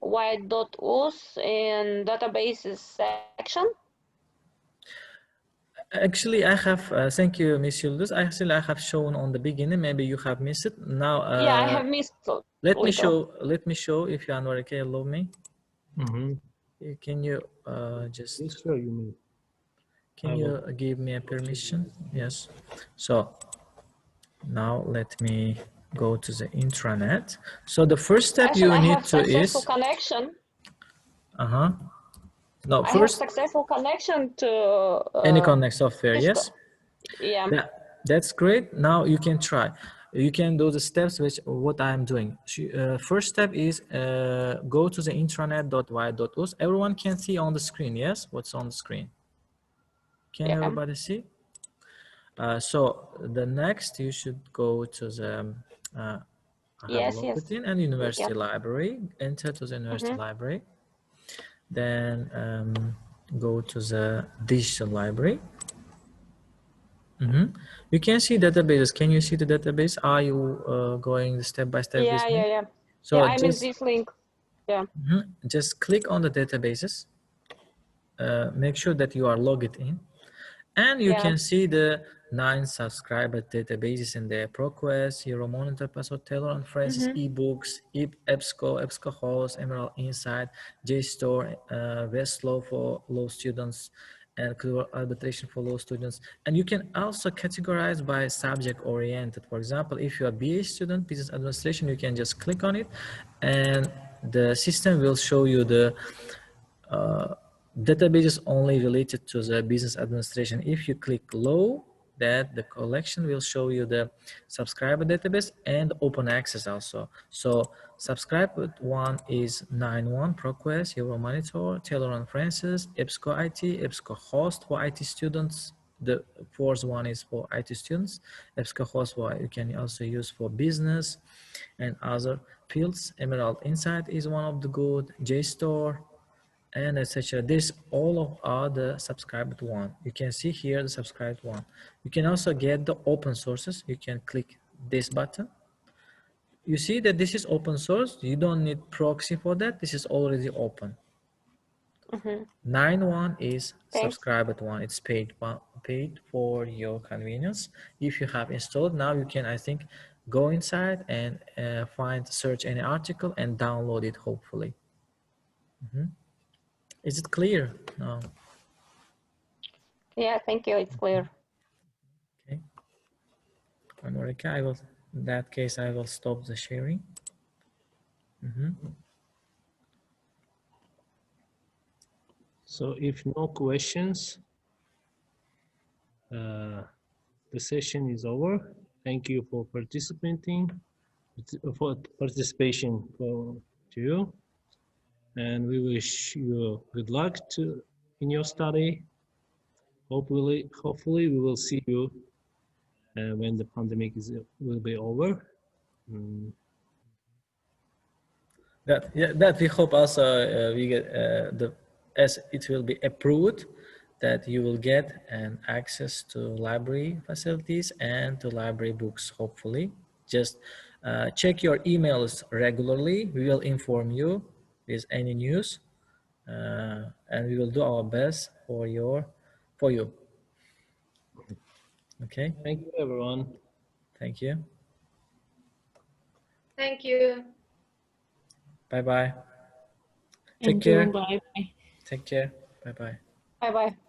white.us in databases section? Actually, I have, thank you, Ms. Yıldız. Actually, I have shown on the beginning, maybe you have missed it. Now, Yeah, I have missed let me show if you are okay, allow me. Can you just... Yes, sure, you mean. Can you give me a permission? Yes. So now let me go to the intranet. So the first step Actually, you need to successful is... connection. No, I first... have successful connection to... Any Connect software, Cisco. yes? Yeah. That's great. Now you can try. You can do the steps which what I'm doing. First step is go to the intranet.y.us. Everyone can see on the screen, yes? What's on the screen? Can everybody see? So the next you should go to the I have logged it in and university library. Enter to the university library. Then go to the digital library. You can see databases. Can you see the database? Are you going step by step with me? Yeah. So I'm in this link. Yeah. Just click on the databases. Make sure that you are logged in. And you can see the 9 subscriber databases in there: ProQuest, Euromonitor, Password, Taylor and Francis, eBooks, EBSCO Host, Emerald Insight, JSTOR, Westlaw for law students, and Clear Arbitration for law students. And you can also categorize by subject oriented. For example, if you're a BA student, Business Administration, you can just click on it and the system will show you the databases only related to the business administration. If you click low, that the collection will show you the subscriber database and open access also. So subscriber one is 9.1 ProQuest, Euromonitor, Taylor and Francis, EBSCO IT, EBSCO Host for IT students. The fourth one is for IT students. EBSCO Host you can also use for business and other fields. Emerald Insight is one of the good. JSTOR, and etc. This all of are the subscribed one. You can see here the subscribed one. You can also get the open sources. You can click this button. You see that this is open source. You don't need proxy for that. This is already open. 9.1 is subscribed one. It's paid for your convenience. If you have installed now, you can, I think, go inside and search any article and download it, hopefully. Is it clear? No. Yeah, thank you. It's clear. Anorika, I will, in that case, I will stop the sharing. So if no questions, the session is over. Thank you for participating, to you, and we wish you good luck in your study. Hopefully we will see you when the pandemic will be over. That we hope also we get as it will be approved, that you will get an access to library facilities and to library books. Hopefully, just check your emails regularly. We will inform you with any news, and we will do our best for you. Okay. Thank you, everyone. Thank you. Thank you. Bye bye. Take Thank you. care. Bye bye. Take care. Bye bye. Bye bye.